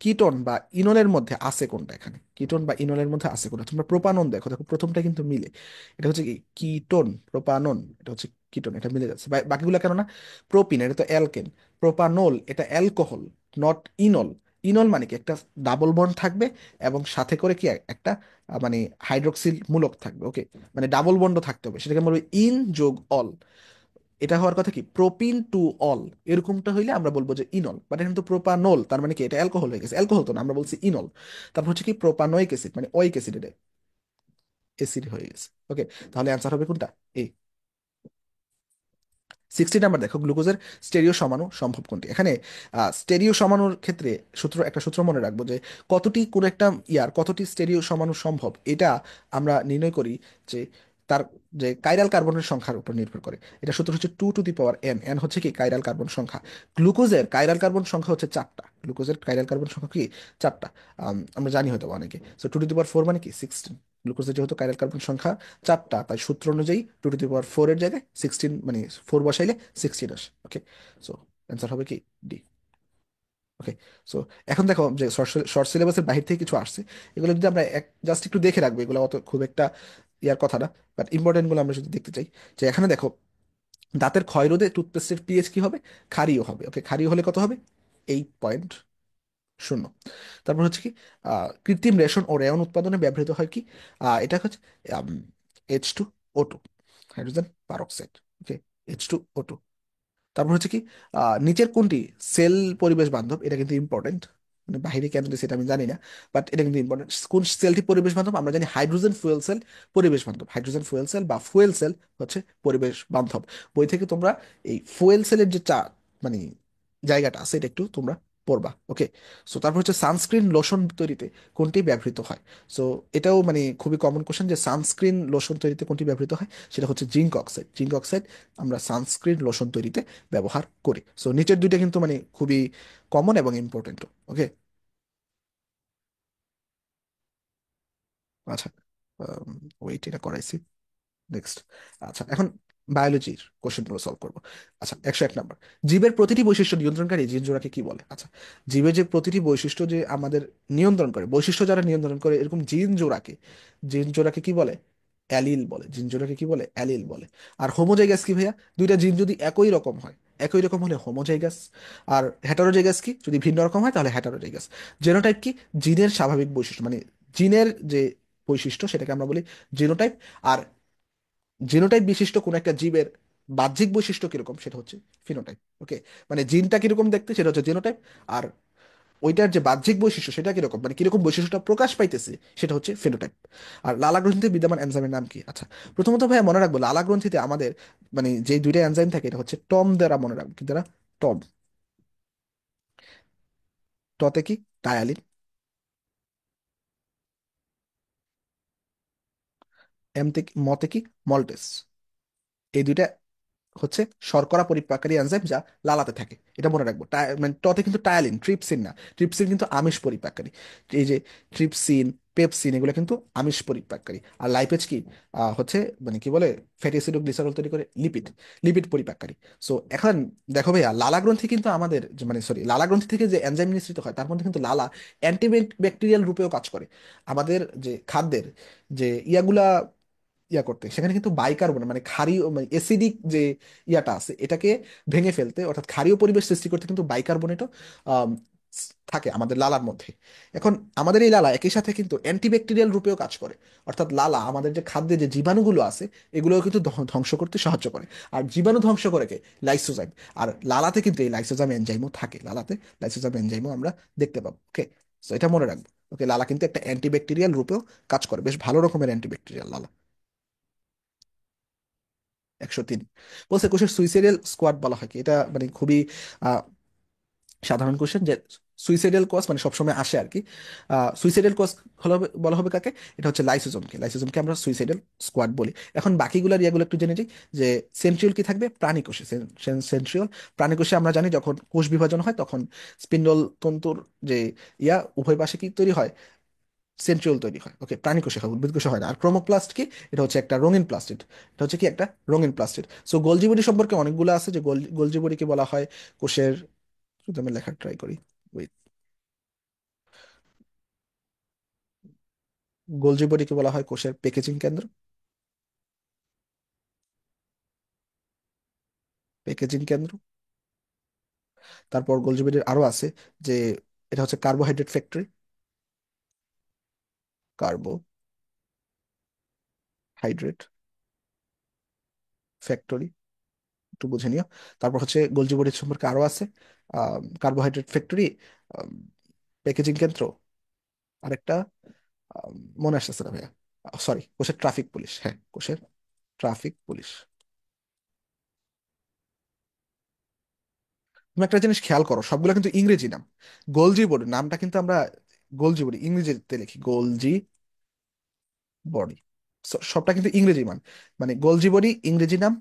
কিটোন বা ইনলের মধ্যে আছে কোনটা, এখানে কিটোন বা ইনলের মধ্যে আছে কোনটা, তোমরা প্রোপানন দেখো, দেখো প্রথমটা কিন্তু মিলে, এটা হচ্ছে কি কিটোন, প্রোপানন, এটা হচ্ছে কিটোন, এটা মিলে যাচ্ছে। বাকিগুলো কেন না, প্রোপিন এটা তো অ্যালকেন, প্রোপানল এটা অ্যালকোহল, নট ইনল। ইনল মানে কি একটা ডাবল বন্ড থাকবে, এবং সাথে করে কি একটা মানে হাইড্রোক্সিল মূলক থাকবে। ওকে, মানে ডাবল বন্ডও থাকতে হবে, সেটাকে আমরা বলি ইন যোগ অল। এটা হওয়ার কথা কি প্রোপিন টু অল, এরকমটা হইলে আমরা বলবো যে ইনল। বাট এখানে তো প্রোপানল, তার মানে কি এটা অ্যালকোহল হয়ে গেছে, অ্যালকোহল তো না, আমরা বলছি ইনল। তারপর হচ্ছে কি প্রোপানয়িক অ্যাসিড, মানে ওইক অ্যাসিড, এটা অ্যাসিড হয়ে গেছে। ওকে, তাহলে অ্যান্সার হবে কোনটা, এ। 60 নাম্বার দেখো, গ্লুকোজের স্টেরিও সমাণু সম্ভব কোনটি? এখানে স্টেরিও সমাণুর ক্ষেত্রে একটা সূত্র মনে রাখবো, যে কতটি কোন একটা কতটি স্টেরিও সমাণু সম্ভব, এটা আমরা নির্ণয় করি যে তার যে কাইরাল কার্বনের সংখ্যার উপর নির্ভর করে। এটা সূত্র হচ্ছে 2⁴ n, হচ্ছে কি কাইরাল কার্বন সংখ্যা। গ্লুকোজের কাইরাল কার্বন সংখ্যা হচ্ছে 4টা, গ্লুকোজের কাইরাল কার্বন সংখ্যা কি 4টা। আমরা জানি হয়তো অনেকে, সো 2⁴ মানে কি 16। গ্লুকোজের যেহেতু কাইরাল কার্বন সংখ্যা 4টা, তাই সূত্র অনুযায়ী 2⁴ এর জায়গায় 16, মানে 4 বসাইলে 16 আসে। ওকে, সো অ্যান্সার হবে কি ডি। ওকে, সো এখন দেখো যে শর্ট সিলেবাসের বাহির থেকে কিছু আসছে, এগুলো যদি আমরা জাস্ট একটু দেখে রাখবো, এগুলো অত খুব একটা ইয়ার কথা না, বাট ইম্পর্টেন্ট গুলো আমরা যদি দেখতে চাই, যে এখানে দেখো দাঁতের ক্ষয় রোধে টুথপেস্টের পিএইচ কি হবে, ক্ষারীয় হবে। ওকে, ক্ষারীয় হলে কত হবে, 8.0। তারপর হচ্ছে কি কৃত্রিম রেশন ও রেয়ন উৎপাদনে ব্যবহৃত হয় কি, এটা হচ্ছে H2O2, হাইড্রোজেন পারক্সাইড। ওকে, H2O2। তারপর হচ্ছে কি নিচের কোনটি সেল পরিবেশ বান্ধব, এটা কিন্তু ইম্পর্টেন্ট, মানে বাইরে কেন দিছে সেটা আমি জানি না, বাট এটা কিন্তু ইম্পর্টেন্ট। কোন সেলটি পরিবেশ বান্ধব, আমরা জানি হাইড্রোজেন ফুয়েল সেল পরিবেশ বান্ধব, হাইড্রোজেন ফুয়েল সেল বা ফুয়েল সেল হচ্ছে পরিবেশ বান্ধব। বই থেকে তোমরা এই ফুয়েল সেলের যে মানে জায়গাটা আছে এটা একটু তোমরা পড়বা। ওকে, সো তারপর হচ্ছে সানস্ক্রিন লোশন তৈরিতে কোনটি ব্যবহৃত হয়। সো এটাও মানে খুবই কমন কোশ্চেন, যে সানস্ক্রিন লোশন তৈরিতে কোনটি ব্যবহৃত হয়, সেটা হচ্ছে জিঙ্ক অক্সাইড। জিঙ্ক অক্সাইড আমরা সানস্ক্রিন লোশন তৈরিতে ব্যবহার করি। সো নিচের দুইটা কিন্তু মানে খুবই কমন এবং ইম্পর্টেন্ট। ওকে, আচ্ছা, ওয়েট, এটা করাইছি। নেক্সট। আচ্ছা, এখন বায়োলজির কোশ্চেনগুলো সলভ করবো। আচ্ছা, 101 নম্বর, জীবের প্রতিটি বৈশিষ্ট্য নিয়ন্ত্রণকারী জিন জোড়াকে কি বলে। আচ্ছা, জীবের যে প্রতিটি বৈশিষ্ট্য যে আমাদের নিয়ন্ত্রণ করে, বৈশিষ্ট্য যারা নিয়ন্ত্রণ করে, এরকম জিন জোড়াকে কি বলে? অ্যালিল বলে। জিন জোড়াকে কি বলে? অ্যালিল বলে। আর হোমোজাইগাস কি ভাইয়া? দুইটা জিন যদি একই রকম হয়, একই রকম হলে হোমোজাইগাস। আর হেটারোজাইগাস কি? যদি ভিন্ন রকম হয় তাহলে হেটারোজাইগাস। জেনোটাইপ কি? জিনের স্বাভাবিক বৈশিষ্ট্য, মানে জিনের যে বৈশিষ্ট্য সেটাকে আমরা বলি জিনোটাইপ। আর জিনোটাইপ বিশিষ্ট কোন একটা জীবের বাহ্যিক বৈশিষ্ট্য কিরকম সেটা হচ্ছে ফিনোটাইপ। ওকে, মানে জিনটা কিরকম দেখতে সেটা হচ্ছে জিনোটাইপ, আর ওইটার যে বাহ্যিক বৈশিষ্ট্য সেটা কিরকম, মানে কিরকম বৈশিষ্ট্যটা প্রকাশ পাইতেছে সেটা হচ্ছে ফিনোটাইপ। আর লালা গ্রন্থিতে বিদ্যমান এনজাইমের নাম কি? আচ্ছা, প্রথমত ভাইয়া মনে রাখবো, লালা গ্রন্থিতে আমাদের মানে যে দুইটা এনজাইম থাকে এটা হচ্ছে টম দ্বারা মনে রাখবো, কি দ্বারা? টম। টতে কি? টায়ালিন। মতে কি? মল্টেস। এই দুইটা হচ্ছে শর্করা পরিপাককারী এনজাইম যা লালাতে থাকে, এটা মনে রাখবো। মানে টতে কিন্তু টায়ালিন, ট্রিপসিন না। ট্রিপসিন কিন্তু আমিষ পরিপাককারী। এই যে ট্রিপসিন, পেপসিন, এগুলো কিন্তু আমিষ পরিপাককারী। আর লাইপেজ কি? হচ্ছে মানে কি বলে, ফ্যাটি অ্যাসিড ও গ্লিসারল তৈরি করে লিপিড, লিপিড পরিপাককারী। সো এখন দেখো ভাইয়া, লালা গ্রন্থি কিন্তু আমাদের মানে সরি, লালা গ্রন্থি থেকে যে এনজাইম নিঃসৃত হয় তার মধ্যে কিন্তু লালা অ্যান্টিব্যাকটেরিয়াল রূপেও কাজ করে। আমাদের যে খাদ্যের যে ইয়াগুলা করতে, সেখানে কিন্তু বাইকার্বন মানে ক্ষারীয় মানে এসিডিক যে ইয়াটা আছে এটাকে ভেঙে ফেলতে, অর্থাৎ ক্ষারীয় পরিবেশ সৃষ্টি করতে কিন্তু বাইকার্বনেটও আম, থাকে আমাদের লালার মধ্যে। এখন আমাদের এই লালা একই সাথে কিন্তু অ্যান্টিব্যাকটেরিয়াল রূপেও কাজ করে। অর্থাৎ লালা আমাদের যে খাদ্যে যে জীবাণুগুলো আছে এগুলোও কিন্তু ধ্বংস করতে সাহায্য করে। আর জীবাণু ধ্বংস করে কে? লাইসোজাইম। আর লালাতে কিন্তু এই লাইসোজাইম এনজাইমও থাকে, লালাতে লাইসোজাইম এনজাইমও আমরা দেখতে পাবো। ওকে, তো এটা মনে রাখবো। ওকে, লালা কিন্তু একটা অ্যান্টিব্যাকটেরিয়াল রূপেও কাজ করে, বেশ ভালো রকমের অ্যান্টিব্যাকটেরিয়াল লালা। 103 বলছে কোষের সুইসাইডাল স্কোয়াড বলা হয় কি? এটা মানে খুবই আহ, সাধারণ কোশ্চেন, যে সুইসাইডাল কজ মানে সবসময় আসে আর কি। সুইসাইডাল কজ বলা হবে কাকে? এটা হচ্ছে লাইসোজোমকে। লাইসোজোমকে আমরা সুইসাইডাল স্কোয়াড বলি। এখন বাকিগুলোর ইয়াগুলো একটু জেনে যাই। যে সেন্ট্রিওল কি থাকবে? প্রাণী কোষে। সেন্ট্রিওল প্রাণী কোষে আমরা জানি যখন কোষ বিভাজন হয় তখন স্পিন্ডল তন্তুর যে উভয় পাশে কি তৈরি হয়? সেন্ট্রিওল তৈরি হয়। ওকে, প্রাণী কোষে হয়, উদ্ভিদ কোষে হয় না। আর ক্রোমোপ্লাস্ট কি? এটা হচ্ছে একটা রঙিন প্লাস্টিড। এটা হচ্ছে কি? একটা রঙিন প্লাস্টিড। সো গোলজি বডি সম্পর্কে অনেকগুলো আছে, যে গোলজি বডিকে বলা হয় কোষের, যদি আমি লেখার ট্রাই করি, ওয়েট, গোলজি বডিকে বলা হয় কোষের প্যাকেজিং কেন্দ্র। প্যাকেজিং কেন্দ্র। তারপর গোলজি বডির আরো আছে, যে এটা হচ্ছে কার্বোহাইড্রেট ফ্যাক্টরি। কার্বোহাইড্রেট ফ্যাক্টরি, একটু বুঝে নিও। তারপর হচ্ছে গোলজি বডির সম্পর্কে আরো আছে, কার্বোহাইড্রেট ফ্যাক্টরি, প্যাকেজিং কেন্দ্র, আরেকটা মনে আসতেছে না ভাইয়া। সরি, কোষের ট্রাফিক পুলিশ। হ্যাঁ, কোষের ট্রাফিক পুলিশ। তুমি একটা জিনিস খেয়াল করো, সবগুলো কিন্তু ইংরেজি নাম। গোলজি বডি নামটা কিন্তু আমরা গোলজি বডি ইংরেজিতে লিখি গোলজি বডি। সবটা কিন্তু ইংরেজি মানে গোলজি বডি ইংরেজি নাম,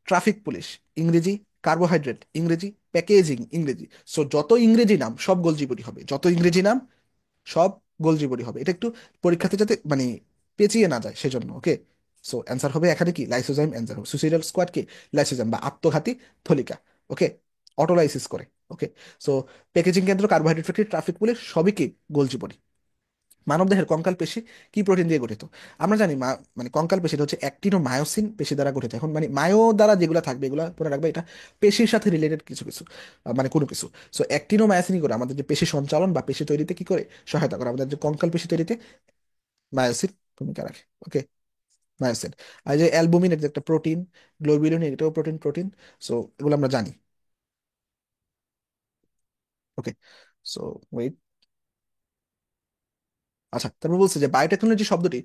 ট্রাফিক পুলিশ ইংরেজি, কার্বোহাইড্রেট ইংরেজি, প্যাকেজিং ইংরেজি। সো যত ইংরেজি নাম সব গোলজি বডি হবে, যত ইংরেজি নাম সব গোলজি বডি হবে। এটা একটু পরীক্ষাতে যাতে মানে পেঁচিয়ে না যায় সেজন্য। ওকে, সো অ্যান্সার হবে এখানে কি? লাইসোজাইম অ্যান্সার হবে। সুইসাইডাল স্কোয়াড কি? লাইসোজাইম বা আত্মঘাতী থলিকা। ওকে, অটোলাইসিস করে। ওকে, সো প্যাকেজিং কেন্দ্র, কার্বোহাইড্রেট ফ্যাক্টরি, ট্রাফিক পুলিশ সবই কি? Golgi body. মানবদেহের কঙ্কাল পেশি কি প্রোটিন দিয়ে গঠিত? আমরা জানি মানে কঙ্কাল পেশিটা হচ্ছে অ্যাক্টিন ও মায়োসিন পেশি দ্বারা গঠিত। এখন মানে মায়ো দ্বারা যেগুলো থাকবে এগুলো পরে রাখবে, এটা পেশির সাথে রিলেটেড কিছু কিছু, মানে কোনো কিছু। সো অ্যাক্টিন ও মায়োসিন কি করে? আমাদের যে পেশি সঞ্চালন বা পেশি তৈরিতে কি করে সহায়তা করে? আমাদের যে কঙ্কাল পেশি তৈরিতে মায়োসিন ভূমিকা রাখে। ওকে, মায়োসিন। আর যে অ্যালবুমিন, এটা একটা প্রোটিন। গ্লোবিউলিন, এটাও প্রোটিন প্রোটিন। সো এগুলো আমরা জানি। ওকে, সো ওয়েট। আচ্ছা, তারপর বলছে যে বায়োটেকনোলজি শব্দটি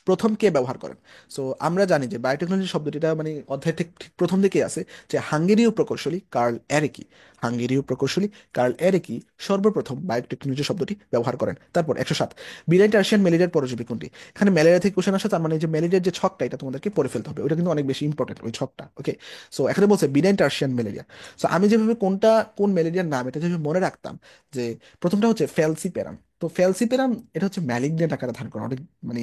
প্রথম কে ব্যবহার করেন? সো আমরা জানি যে বায়োটেকনোলজি শব্দটিটা মানে অধ্যায় ঠিক ঠিক প্রথম দিকেই আছে, যে হাঙ্গেরীয় প্রকৌশলী কার্ল এরেকি, হাঙ্গেরীয় প্রকৌশলী কার্ল এরেকি সর্বপ্রথম বায়োটেকনোলজি শব্দটি ব্যবহার করেন। তারপর 107, বিরাইন টার্সিয়ান ম্যালেরিয়ার পরজীবী কোনটি? এখানে ম্যালেরিয়া থেকে কোশ্চেন আসে, তার মানে এই যে ম্যালেরিয়ার যে ছকটা, এটা তোমাদেরকে পড়ে ফেলতে হবে, ওটা কিন্তু অনেক বেশি ইম্পর্টেন্ট ওই ছকটা। ওকে, সো এখানে বলছে বিরাইন টার্সিয়ান ম্যালেরিয়া। সো আমি যেভাবে কোনটা কোন ম্যালেরিয়ার নাম এটা যেভাবে মনে রাখতাম, যে প্রথমটা হচ্ছে ফেলসিপেরাম। তো ফেলসিপেরাম এটা হচ্ছে ম্যালিগনেন্ট আকারে ধারণ করে, অনেক মানে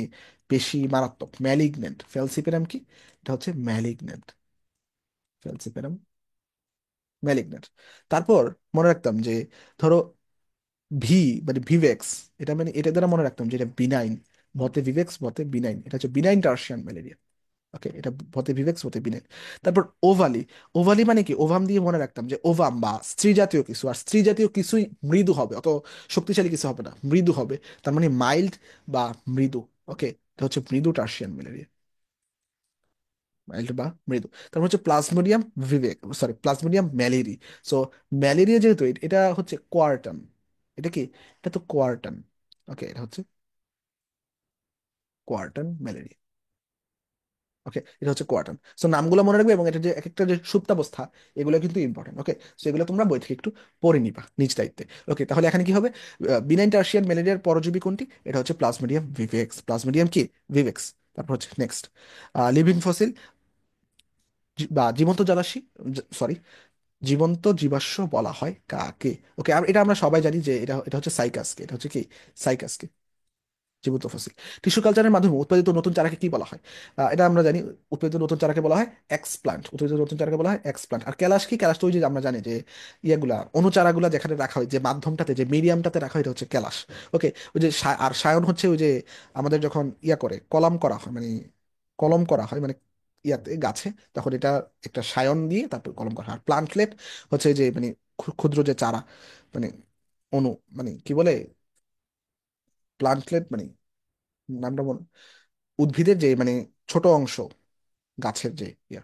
বেশি মারাত্মক। ম্যালিগনেন্ট, ফেলসিপেরাম কি? এটা হচ্ছে ম্যালিগনেন্ট, ফেলসিপেরাম ম্যালিগনেন্ট। তারপর মনে রাখতাম যে ধরো ভি মানে ভিভেক্স, এটা মানে এটা দ্বারা মনে রাখতাম যে এটা বিনাইন, ভতে ভিভেক্স ভতে বিনাইন, এটা হচ্ছে বিনাইন টার্সিয়ান ম্যালেরিয়া। ওকে, এটা ভতে ভিভেক্স ভতে বিনাইন। তারপর ওভালি, ওভালি মানে কি? ওভাম দিয়ে মনে রাখতাম যে ওভাম বা স্ত্রী জাতীয় কিছু, আর স্ত্রী জাতীয় কিছুই মৃদু হবে, অত শক্তিশালী কিছু হবে না, মৃদু হবে, তার মানে মাইল্ড বা মৃদু। ওকে, এটা হচ্ছে মৃদু টার্সিয়ান ম্যালেরিয়া, মাইল্ড বা মৃদু। তারপর হচ্ছে plasmodium Vivek, sorry plasmodium ম্যালেরি। So malaria যেহেতু এটা হচ্ছে কোয়ার্টাম, এটা কি? এটা তো কোয়ার্টাম। ওকে, এটা হচ্ছে কোয়ার্টান ম্যালেরিয়া। ওকে, এটা হচ্ছে কোয়ার্টান। সো নামগুলো মনে রাখবে, এবং এটা যে এক একটা যে সুপ্তাবস্থা, এগুলো কিন্তু ইম্পর্টেন্ট। ওকে, সো এগুলো তোমরা বই থেকে একটু পড়ে নিবা নিজ দায়িত্বে। ওকে, তাহলে এখানে কি হবে? বিনাইন টার্সিয়ান ম্যালেরিয়ার পরজীবী কোনটি? এটা হচ্ছে প্লাজমোডিয়াম ভিভেক্স, প্লাজমোডিয়াম কি? ভিভেক্স। তারপর হচ্ছে নেক্সট, লিভিং ফসিল বা জীবন্ত জলাশয়, সরি জীবন্ত জীবাশ্ম বলা হয় কাকে? ওকে, আর এটা আমরা সবাই জানি যে এটা এটা হচ্ছে সাইকাসকে, এটা হচ্ছে কি? সাইকাসকে, জীবন্ত ফসিল। টিস্যু কালচারের মাধ্যমে উৎপাদিত নতুন চারাকে কি বলা হয়? এটা আমরা জানি, উৎপাদিত নতুন চারাকে বলা হয় এক্সপ্লান্ট, উৎপাদিত নতুন চারাকে বলা হয় এক্সপ্লান্ট। আর ক্যালাস কি? ক্যালাস তো ওই যে আমরা জানি যে ইয়েগুলা অনুচারাগুলা যেখানে রাখা হয়, যে মাধ্যমটাতে যে মিডিয়ামটাতে রাখা হয়, এটা হচ্ছে ক্যালাস। ওকে, ওই যে আর সায়ন হচ্ছে ওই যে আমাদের যখন ইয়া করে কলাম করা হয়, মানে কলম করা হয়, মানে ইয়াতে গাছে, তখন এটা একটা সায়ন দিয়ে তারপর কলম করা হয়। আর প্লান্টলেট হচ্ছে যে মানে ক্ষুদ্র যে চারা, মানে অনু, মানে কি বলে, প্লান্টলেট মানে নামটা উদ্ভিদের যে মানে ছোট অংশ, গাছের যে ইয়া।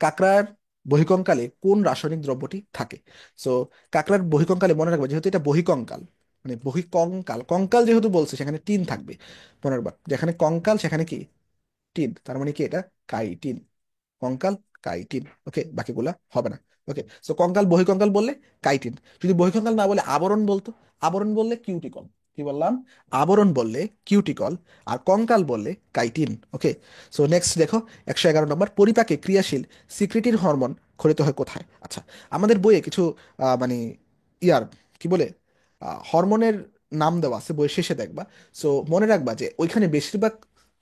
কাঁকড়ার বহিকঙ্কালে কোন রাসায়নিক দ্রব্যটি থাকে? সো কাঁকড়ার বহিকঙ্কালে মনে রাখবে, যেহেতু এটা বহিকঙ্কাল, মানে বহিকঙ্কাল, কঙ্কাল যেহেতু বলছে সেখানে টিন থাকবে। মনে রাখবা, যেখানে কঙ্কাল সেখানে কি? টিন, তার মানে কি? এটা কাইটিন, কঙ্কাল কাইটিন। ওকে, বাকিগুলা হবে না। ওকে, সো কঙ্কাল বহিকঙ্কাল বললে কাইটিন, যদি বহিকঙ্কাল না বলে আবরণ বলতো, আবরণ বললে কিউটিকল। কি বললাম? আবরণ বললে কিউটিকল, আর কঙ্কাল বললে কাইটিন। ওকে, সো নেক্সট দেখো, 111 নম্বর, পরিপাকে ক্রিয়াশীল সিক্রেটির হরমোন খরিত হয় কোথায়? আচ্ছা, আমাদের বইয়ে কিছু মানে ইয়ার কি বলে হরমোনের নাম দেওয়া আছে, বইয়ের শেষে দেখবা। সো মনে রাখবা যে ওইখানে বেশিরভাগ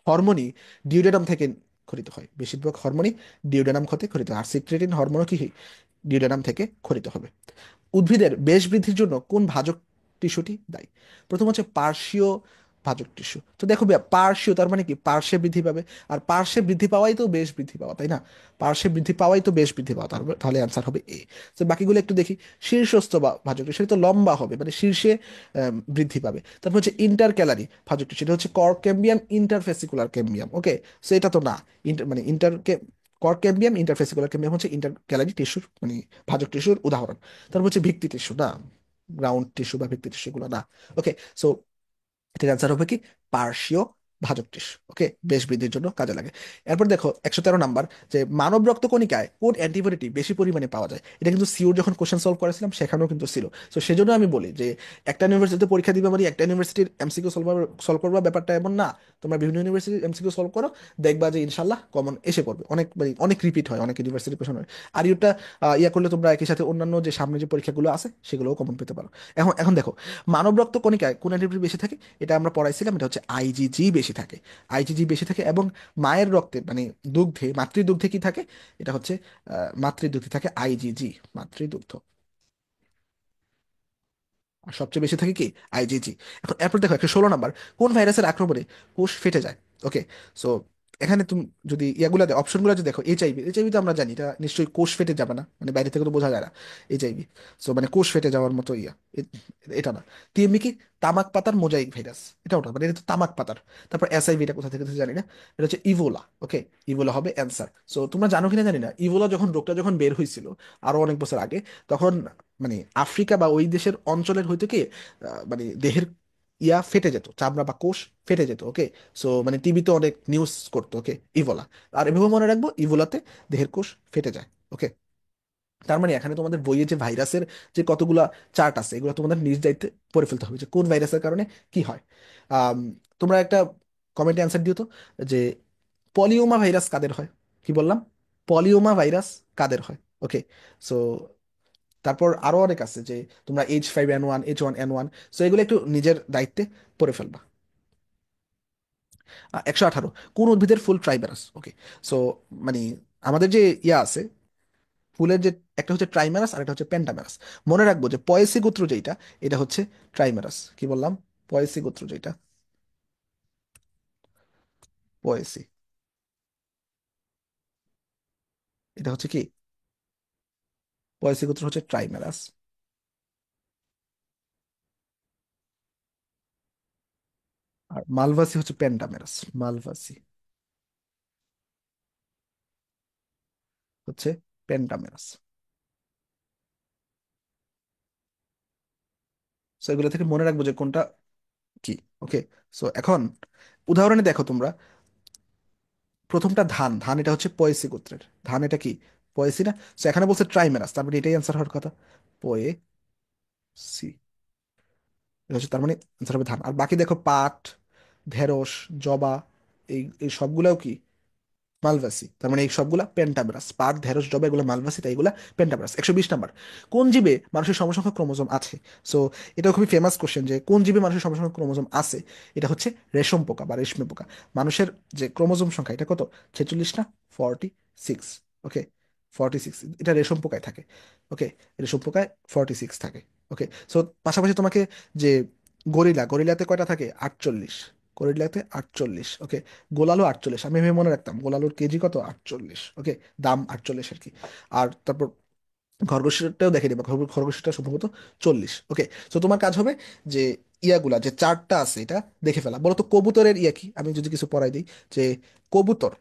হরমোনই ডিউডেনাম থেকে খরিত হয়, বেশিরভাগ হরমোনই ডিউডেনাম হতে খরিত হয়, আর সিক্রেটিন হরমোনও কি ডিউডেনাম থেকে খরিত হবে। উদ্ভিদের বেশ বৃদ্ধির জন্য কোন ভাজক টিস্যুটি দায়ী? প্রথম হচ্ছে পার্শ্বীয় ভাজক টিস্যু। তো দেখো পার্শ্বীয় তার মানে কি? পার্শ্বে বৃদ্ধি পাবে, আর পার্শ্বে বৃদ্ধি পাওয়াই তো বেশ বৃদ্ধি পাওয়া, তাই না? পার্শ্বে বৃদ্ধি পাওয়াই তো বেশ বৃদ্ধি পাওয়া, তাহলে অ্যান্সার হবে এ। তো বাকিগুলো একটু দেখি। শীর্ষস্থ বা ভাজক টিস্যু, সেটা তো লম্বা হবে, মানে শীর্ষে বৃদ্ধি পাবে। তারপর হচ্ছে ইন্টার ক্যালারি ভাজক টিস্যু, এটা হচ্ছে কর্কেম্বিয়াম ইন্টারফেসিকুলার ক্যাম্বিয়াম। ওকে, সো এটা তো না, মানে ইন্টার কর্কেম্বিয়াম ইন্টারফেসিকুলার ক্যাম্বিয়াম হচ্ছে ইন্টার ক্যালারি টিস্যুর মানে ভাজক টিস্যুর উদাহরণ। তারপর হচ্ছে ভিত্তি টিস্যু না, গ্রাউন্ড টিস্যু বা ভিত্তি টিস্যু গুলো না। ওকে, সো এটার অ্যান্সার হবে কি? পার্শ্বীয় ভাজক টিস্যু। ওকে, বেশ বৃদ্ধির জন্য কাজে লাগে। এরপর দেখো 113 নাম্বার, যে মানব রক্ত কণিকায় কোন অ্যান্টিবডিটি বেশি পরিমাণে পাওয়া যায়? এটা কিন্তু সিওর যখন কোশ্চেন সলভ করেছিলাম সেখানেও কিন্তু ছিল। তো সেজন্য আমি বলি যে একটা ইউনিভার্সিটিতে পরীক্ষা দিবে মানে একটা ইউনিভার্সিটির এমসিকিউ সলভ সলভ করবা, ব্যাপারটা এমন না। তোমরা বিভিন্ন ইউনিভার্সিটির এমসিকিউ সলভ করো, দেখবা যে ইনশাল্লাহ কমন এসে পড়বে, অনেক মানে অনেক রিপিট হয়, অনেক ইউনিভার্সিটির কোশ্চেন হয়। আর ইউটা ইয়া করলে তোমরা একই সাথে অন্যান্য যে সামনে যে পরীক্ষাগুলো আছে সেগুলোও কমন পেতে পারো। এখন এখন দেখো, মানব রক্ত কণিকায় কোন অ্যান্টিবডি বেশি থাকে? এটা আমরা পড়াইছিলাম, এটা হচ্ছে আইজিজি বেশি থাকে, আইজিজি বেশি থাকে। এবং মায়ের রক্তে মানে দুগ্ধে, মাতৃদুগ্ধে কি থাকে? এটা হচ্ছে মাতৃদুগ্ধে থাকে আইজিজি, মাতৃদুগ্ধ। আর সবচেয়ে বেশি থাকে কি? আইজিজি। এখন এরপর দেখো 116 নাম্বার, কোন ভাইরাসের আক্রমণে কোষ ফেটে যায়? ওকে, সো এখানে তুমি যদি ইয়াগুলা অপশনগুলো যদি দেখো, এইচআইভি, এইচআইভি তো আমরা জানি এটা নিশ্চয়ই কোষ ফেটে যাবে না, মানে বাইরে থেকে তো বোঝা যায় না এইচআইভি। সো মানে কোষ ফেটে যাওয়ার মতো ইয়া, এটা না। টিএমভি কি? তামাক পাতার মোজাইক ভাইরাস, এটা ওটা মানে এটা তো তামাক পাতার। তারপর এসআইভি এটা কোথা থেকে তো জানি না, এটা হচ্ছে ইভোলা। ওকে, ইভোলা হবে অ্যান্সার। সো তোমরা জানো কিনা জানি না, ইভোলা যখন রোগটা যখন বের হয়েছিল আরো অনেক বছর আগে, তখন মানে আফ্রিকা বা ওই দেশের অঞ্চলের হইতে কি মানে দেহের ইয়া ফেটে যেত, চামড়া বা কোষ ফেটে যেত। ওকে, সো মানে টিভিতে অনেক নিউজ করতো। ওকে, ইভোলা। আর এভাবে মনে রাখবো, ইভোলাতে দেহের কোষ ফেটে যায়। ওকে, তার মানে এখানে তোমাদের বইয়ে যে ভাইরাসের যে কতগুলা চার্ট আছে, এগুলো তোমাদের নিজ দায়িত্বে পড়ে ফেলতে হবে যে কোন ভাইরাসের কারণে কি হয়। আম, তোমরা একটা কমেন্টে অ্যান্সার দিও তো, যে পলিওমা ভাইরাস কাদের হয়? কি বললাম? পলিওমা ভাইরাস কাদের হয়? ওকে, সো তারপর আরো অনেক আছে, যে তোমরা H5N1, H1N1, সো এগুলো একটু নিজের দায়িত্বে পড়ে ফেলবা। 118, কোন উদ্ভিদের ফুল ট্রাইবারাস? ওকে, সো মানে আমাদের যে ইয়া আছে ফুলের, যে একটা হচ্ছে ট্রাইমারাস আর একটা হচ্ছে পেন্টামেরাস। মনে রাখবো যে পয়েসি গোত্র যেটা, এটা হচ্ছে ট্রাইমারাস। কি বললাম? পয়েসি গোত্র যেটা, পয়েসি, এটা হচ্ছে কি? পয়েসি গোত্র হচ্ছে ট্রাইমারাস। আর মালভাসি হচ্ছে পেন্টামেরাস। মালভাসি হচ্ছে পেন্টামেরাস। সো এগুলো থেকে মনে রাখবো যে কোনটা কি। ওকে, সো এখন উদাহরণে দেখো তোমরা, প্রথমটা ধান। ধান এটা হচ্ছে পয়েসি গোত্রের। ধান এটা কি? পয়েসি না? সো এখানে বলছে ট্রাইমেরাস, তার মানে এটাই অ্যান্সার হওয়ার কথা, পয়েসি। এটা হচ্ছে তার মানে অ্যান্সার হবে ধান। আর বাকি দেখো, পাট, ঢেঁড়স, জবা, এই এই সবগুলাও কি? মালভাসি। তার মানে এই সবগুলা পেন্টামেরাস। পাট, ঢেঁড়স, জবা এগুলো মালভাসি, তাই এগুলা পেন্টামেরাস। 120 নাম্বার, কোন জীবে মানুষের সমসংখ্যক ক্রোমোজোম আছে? সো এটা খুবই ফেমাস কোশ্চেন, যে কোন জীবে মানুষের সমসংখ্যক ক্রোমোজোম আছে। এটা হচ্ছে রেশম পোকা বা রেশমে পোকা। মানুষের যে ক্রোমোজোম সংখ্যা, এটা কত? 46 না 46? ওকে, 46, এটা রেশম পোকায় থাকে। ওকে, রেশম পোকায় 46 থাকে। ওকে, সো পাশাপাশি তোমাকে যে গরিলাতে কয়টা থাকে? 48। গরিলাতে 48। ওকে, গোলালও 48। আমি ভেবে মনে রাখতাম গোলালুর কেজি কত? 48। ওকে, দাম 48 আর কি। আর তারপর খরগোশটাও দেখে নিবা, খরগোশটা সম্ভবত 40। ওকে, তো তোমার কাজ হবে যে ইয়াগুলা যে চারটা আছে এটা দেখে ফেলা। বলো তো কবুতরের ইয়া কি, আমি যদি কিছু পড়াই দিই, যে কবুতর,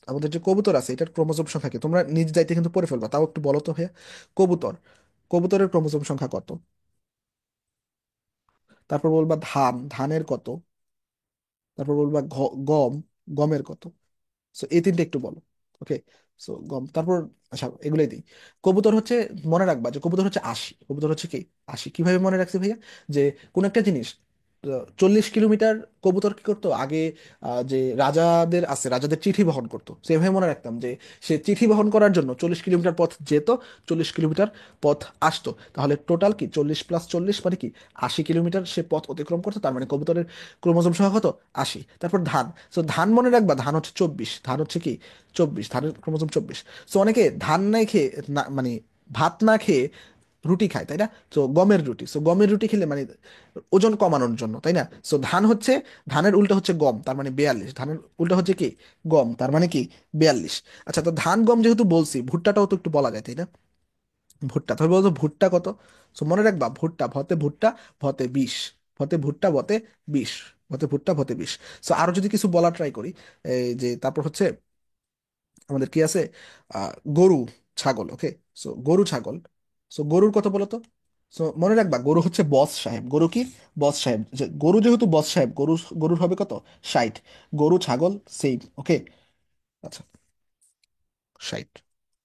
আমাদের যে কবুতর আছে এটার ক্রোমোজোম সংখ্যা কি? তোমরা নিজ দায়িত্বে কিন্তু পড়ে ফেলবা, তাও একটু বলো তো ভাইয়া। কবুতর, কবুতরের ক্রোমোজোম সংখ্যা কত? তারপর বলবা ধান, ধানের কত? তারপর বলবা গম, গমের কত? সো এই তিনটে একটু বলো। ওকে, সো গম, তারপর আচ্ছা এগুলোই দিই। কবুতর হচ্ছে, মনে রাখবা যে কবুতর হচ্ছে 80। কবুতর হচ্ছে কি? 80। কিভাবে মনে রাখছি ভাইয়া? যে কোন একটা জিনিস 40 কিলোমিটার, কবুতর কি করতো আগে? যে রাজাদের আছে, রাজাদের চিঠি বহন করতো, সেভাবে মনে রাখতাম যে সে চিঠি বহন করার জন্য 40 কিলোমিটার পথ যেত, 40 কিলোমিটার পথ আসতো। তাহলে টোটাল কি 40 + 40 মানে কি? 80 কিলোমিটার সে পথ অতিক্রম করতো। তার মানে কবুতরের ক্রোমোজোম সংখ্যা কত? 80। তারপর ধান, সো ধান মনে রাখবা, ধান হচ্ছে 24। ধান হচ্ছে কি? 24, ধানের ক্রোমোজোম 24। সো অনেকে ধান নাই খেয়ে, না মানে ভাত না খেয়ে রুটি খায়, তাই না? তো গমের রুটি, সো গমের রুটি খেলে মানে ওজন কমানোর জন্য, তাই না? সো ধান হচ্ছে, ধানের উল্টা হচ্ছে গম, তার মানে 42। ধানের উল্টা হচ্ছে কি? গম, তার মানে কি? 42। আচ্ছা, তো ধান গম যেহেতু বলছি, ভুট্টাটাও তো একটু বলা যায়, তাই না? ভুট্টা, তাহলে বলতো ভুট্টা কত? সো মনে রাখবা, ভুট্টা ভতে ভুট্টা, ভতে 20। ভতে ভুট্টা, ভতে 20। ভতে ভুট্টা, ভতে 20। সো আরো যদি কিছু বলা ট্রাই করি, এই যে তারপর হচ্ছে আমাদের কি আছে? গরু, ছাগল। ওকে, সো গরু, ছাগল। সো গরুর কত বলো তো? সো মনে রাখবা, গরু হচ্ছে বস সাহেব। গরু কি? বস সাহেব। গরু যেহেতু বস সাহেব, গরুর হবে কত? 60। গরু, ছাগল সেম। ওকে, আচ্ছা, 60।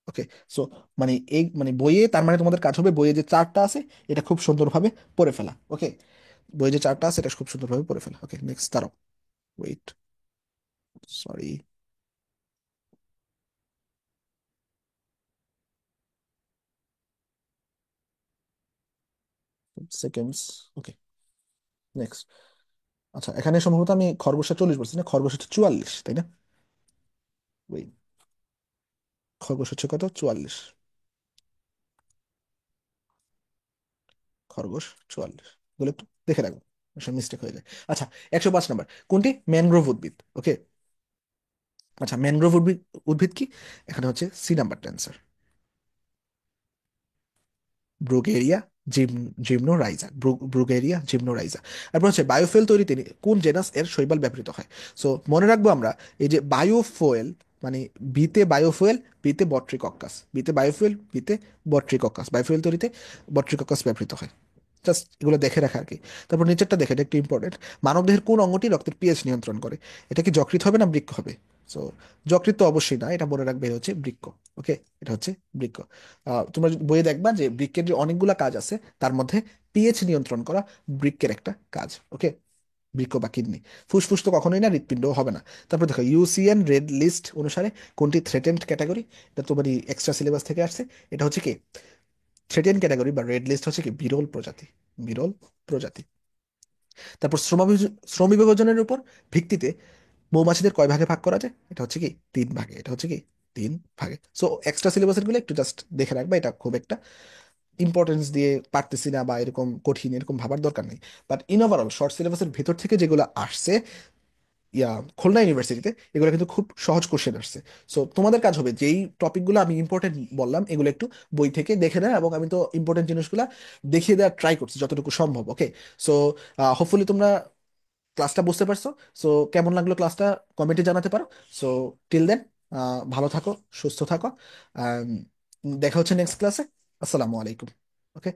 ওকে, সো মানে এই মানে বইয়ে, তার মানে তোমাদের কাজ হবে বইয়ে যে চারটা আছে এটা খুব সুন্দরভাবে পড়ে ফেলা। ওকে, বইয়ে যে চারটা আছে এটা খুব সুন্দরভাবে পড়ে ফেলা। ওকে, নেক্সট দাঁড়াও, ওয়েট, সরি, সেকেন্ডস। ওকে, নেক্সট। আচ্ছা, এখানে সম্ভবত আমি খরগোশটা 40 বলছি না, খরগোশ হচ্ছে 44, তাই না? ওই খরগোশ হচ্ছে কত? 44। খরগোশ 44, বলে একটু দেখে রাখবো, মিস্টেক হয়ে যায়। আচ্ছা, 105 নাম্বার, কোনটি ম্যানগ্রোভ উদ্ভিদ? ওকে, আচ্ছা ম্যানগ্রোভ উদ্ভিদ, উদ্ভিদ কি? এখানে হচ্ছে সি নাম্বারটা অ্যান্সার, ব্রুগেরিয়া জিমনোরাইজা। ব্রুগেরিয়া জিমনোরাইজা। তারপর হচ্ছে বায়োফুয়েল তৈরিতে কোন জেনাস এর শৈবাল ব্যবহৃত হয়? সো মনে রাখবো আমরা, এই যে বায়োফুয়েল মানে বিতে বায়োফুয়েল, বিতে বট্রিকক্কাস, বিতে বায়োফুয়েল, বিতে বট্রিকক্কাস, বায়োফুয়েল তৈরিতে বট্রিকক্কাস ব্যবহৃত হয়। জাস্ট এগুলো দেখে রাখা আর কি। তারপর নিচেরটা দেখে, এটা একটু ইম্পর্টেন্ট। মানবদেহের কোন অঙ্গটি রক্তের পিএইচ নিয়ন্ত্রণ করে? এটা কি যকৃৎ হবে না বৃক্ক হবে? সো যকৃৎ তো অবশ্যই না, এটা মনে রাখবে, এটা হচ্ছে বৃক্ক। ওকে, এটা হচ্ছে বৃক্ক। তোমরা বইয়ে দেখবা যে বৃক্কের যে অনেকগুলা কাজ আছে, তার মধ্যে পিএইচ নিয়ন্ত্রণ করা বৃক্কের একটা কাজ। ওকে, বৃক্ক বা কিডনি। ফুসফুস তো কখনোই না, হৃৎপিণ্ড হবে না। তারপর দেখো ইউসিএন রেড লিস্ট অনুসারে কোনটি থ্রেটেন্ড ক্যাটাগরি? এটা তোমারই এক্সট্রা সিলেবাস থেকে আসছে। এটা হচ্ছে কি, থ্রেটেন ক্যাটাগরি বা রেড লিস্ট হচ্ছে কি বিরল প্রজাতি, বিরল প্রজাতি। তারপর শ্রম বিভাজনের উপর ভিত্তিতে মৌমাছিদের কয় ভাগে ভাগ করা যায়? এটা হচ্ছে কি 3 ভাগে, এটা হচ্ছে কি 3 ভাগে। সো এক্সট্রা সিলেবাসের গুলো একটু জাস্ট দেখে রাখবা, এটা খুব একটা ইম্পর্টেন্স দিয়ে পারতেছি না বা এরকম কঠিন এরকম ভাবার দরকার নেই। বাট ইন ওভারঅল শর্ট সিলেবাসের ভেতর থেকে যেগুলো আসছে ইয়া খুলনা ইউনিভার্সিটিতে, এগুলো কিন্তু খুব সহজ কোশ্চেন আসছে। সো তোমাদের কাজ হবে যেই টপিকগুলো আমি ইম্পর্টেন্ট বললাম এগুলো একটু বই থেকে দেখে নেয়, এবং আমি তো ইম্পর্টেন্ট জিনিসগুলো দেখিয়ে দেওয়ার ট্রাই করছি যতটুকু সম্ভব। ওকে, সো হোপফুলি তোমরা ক্লাসটা বুঝতে পারছো। সো কেমন লাগলো ক্লাসটা কমেন্টে জানাতে পারো। সো টিল দেন, ভালো থাকো, সুস্থ থাকো। আম, দেখা হচ্ছে নেক্সট ক্লাসে। আসসালামু আলাইকুম। ওকে।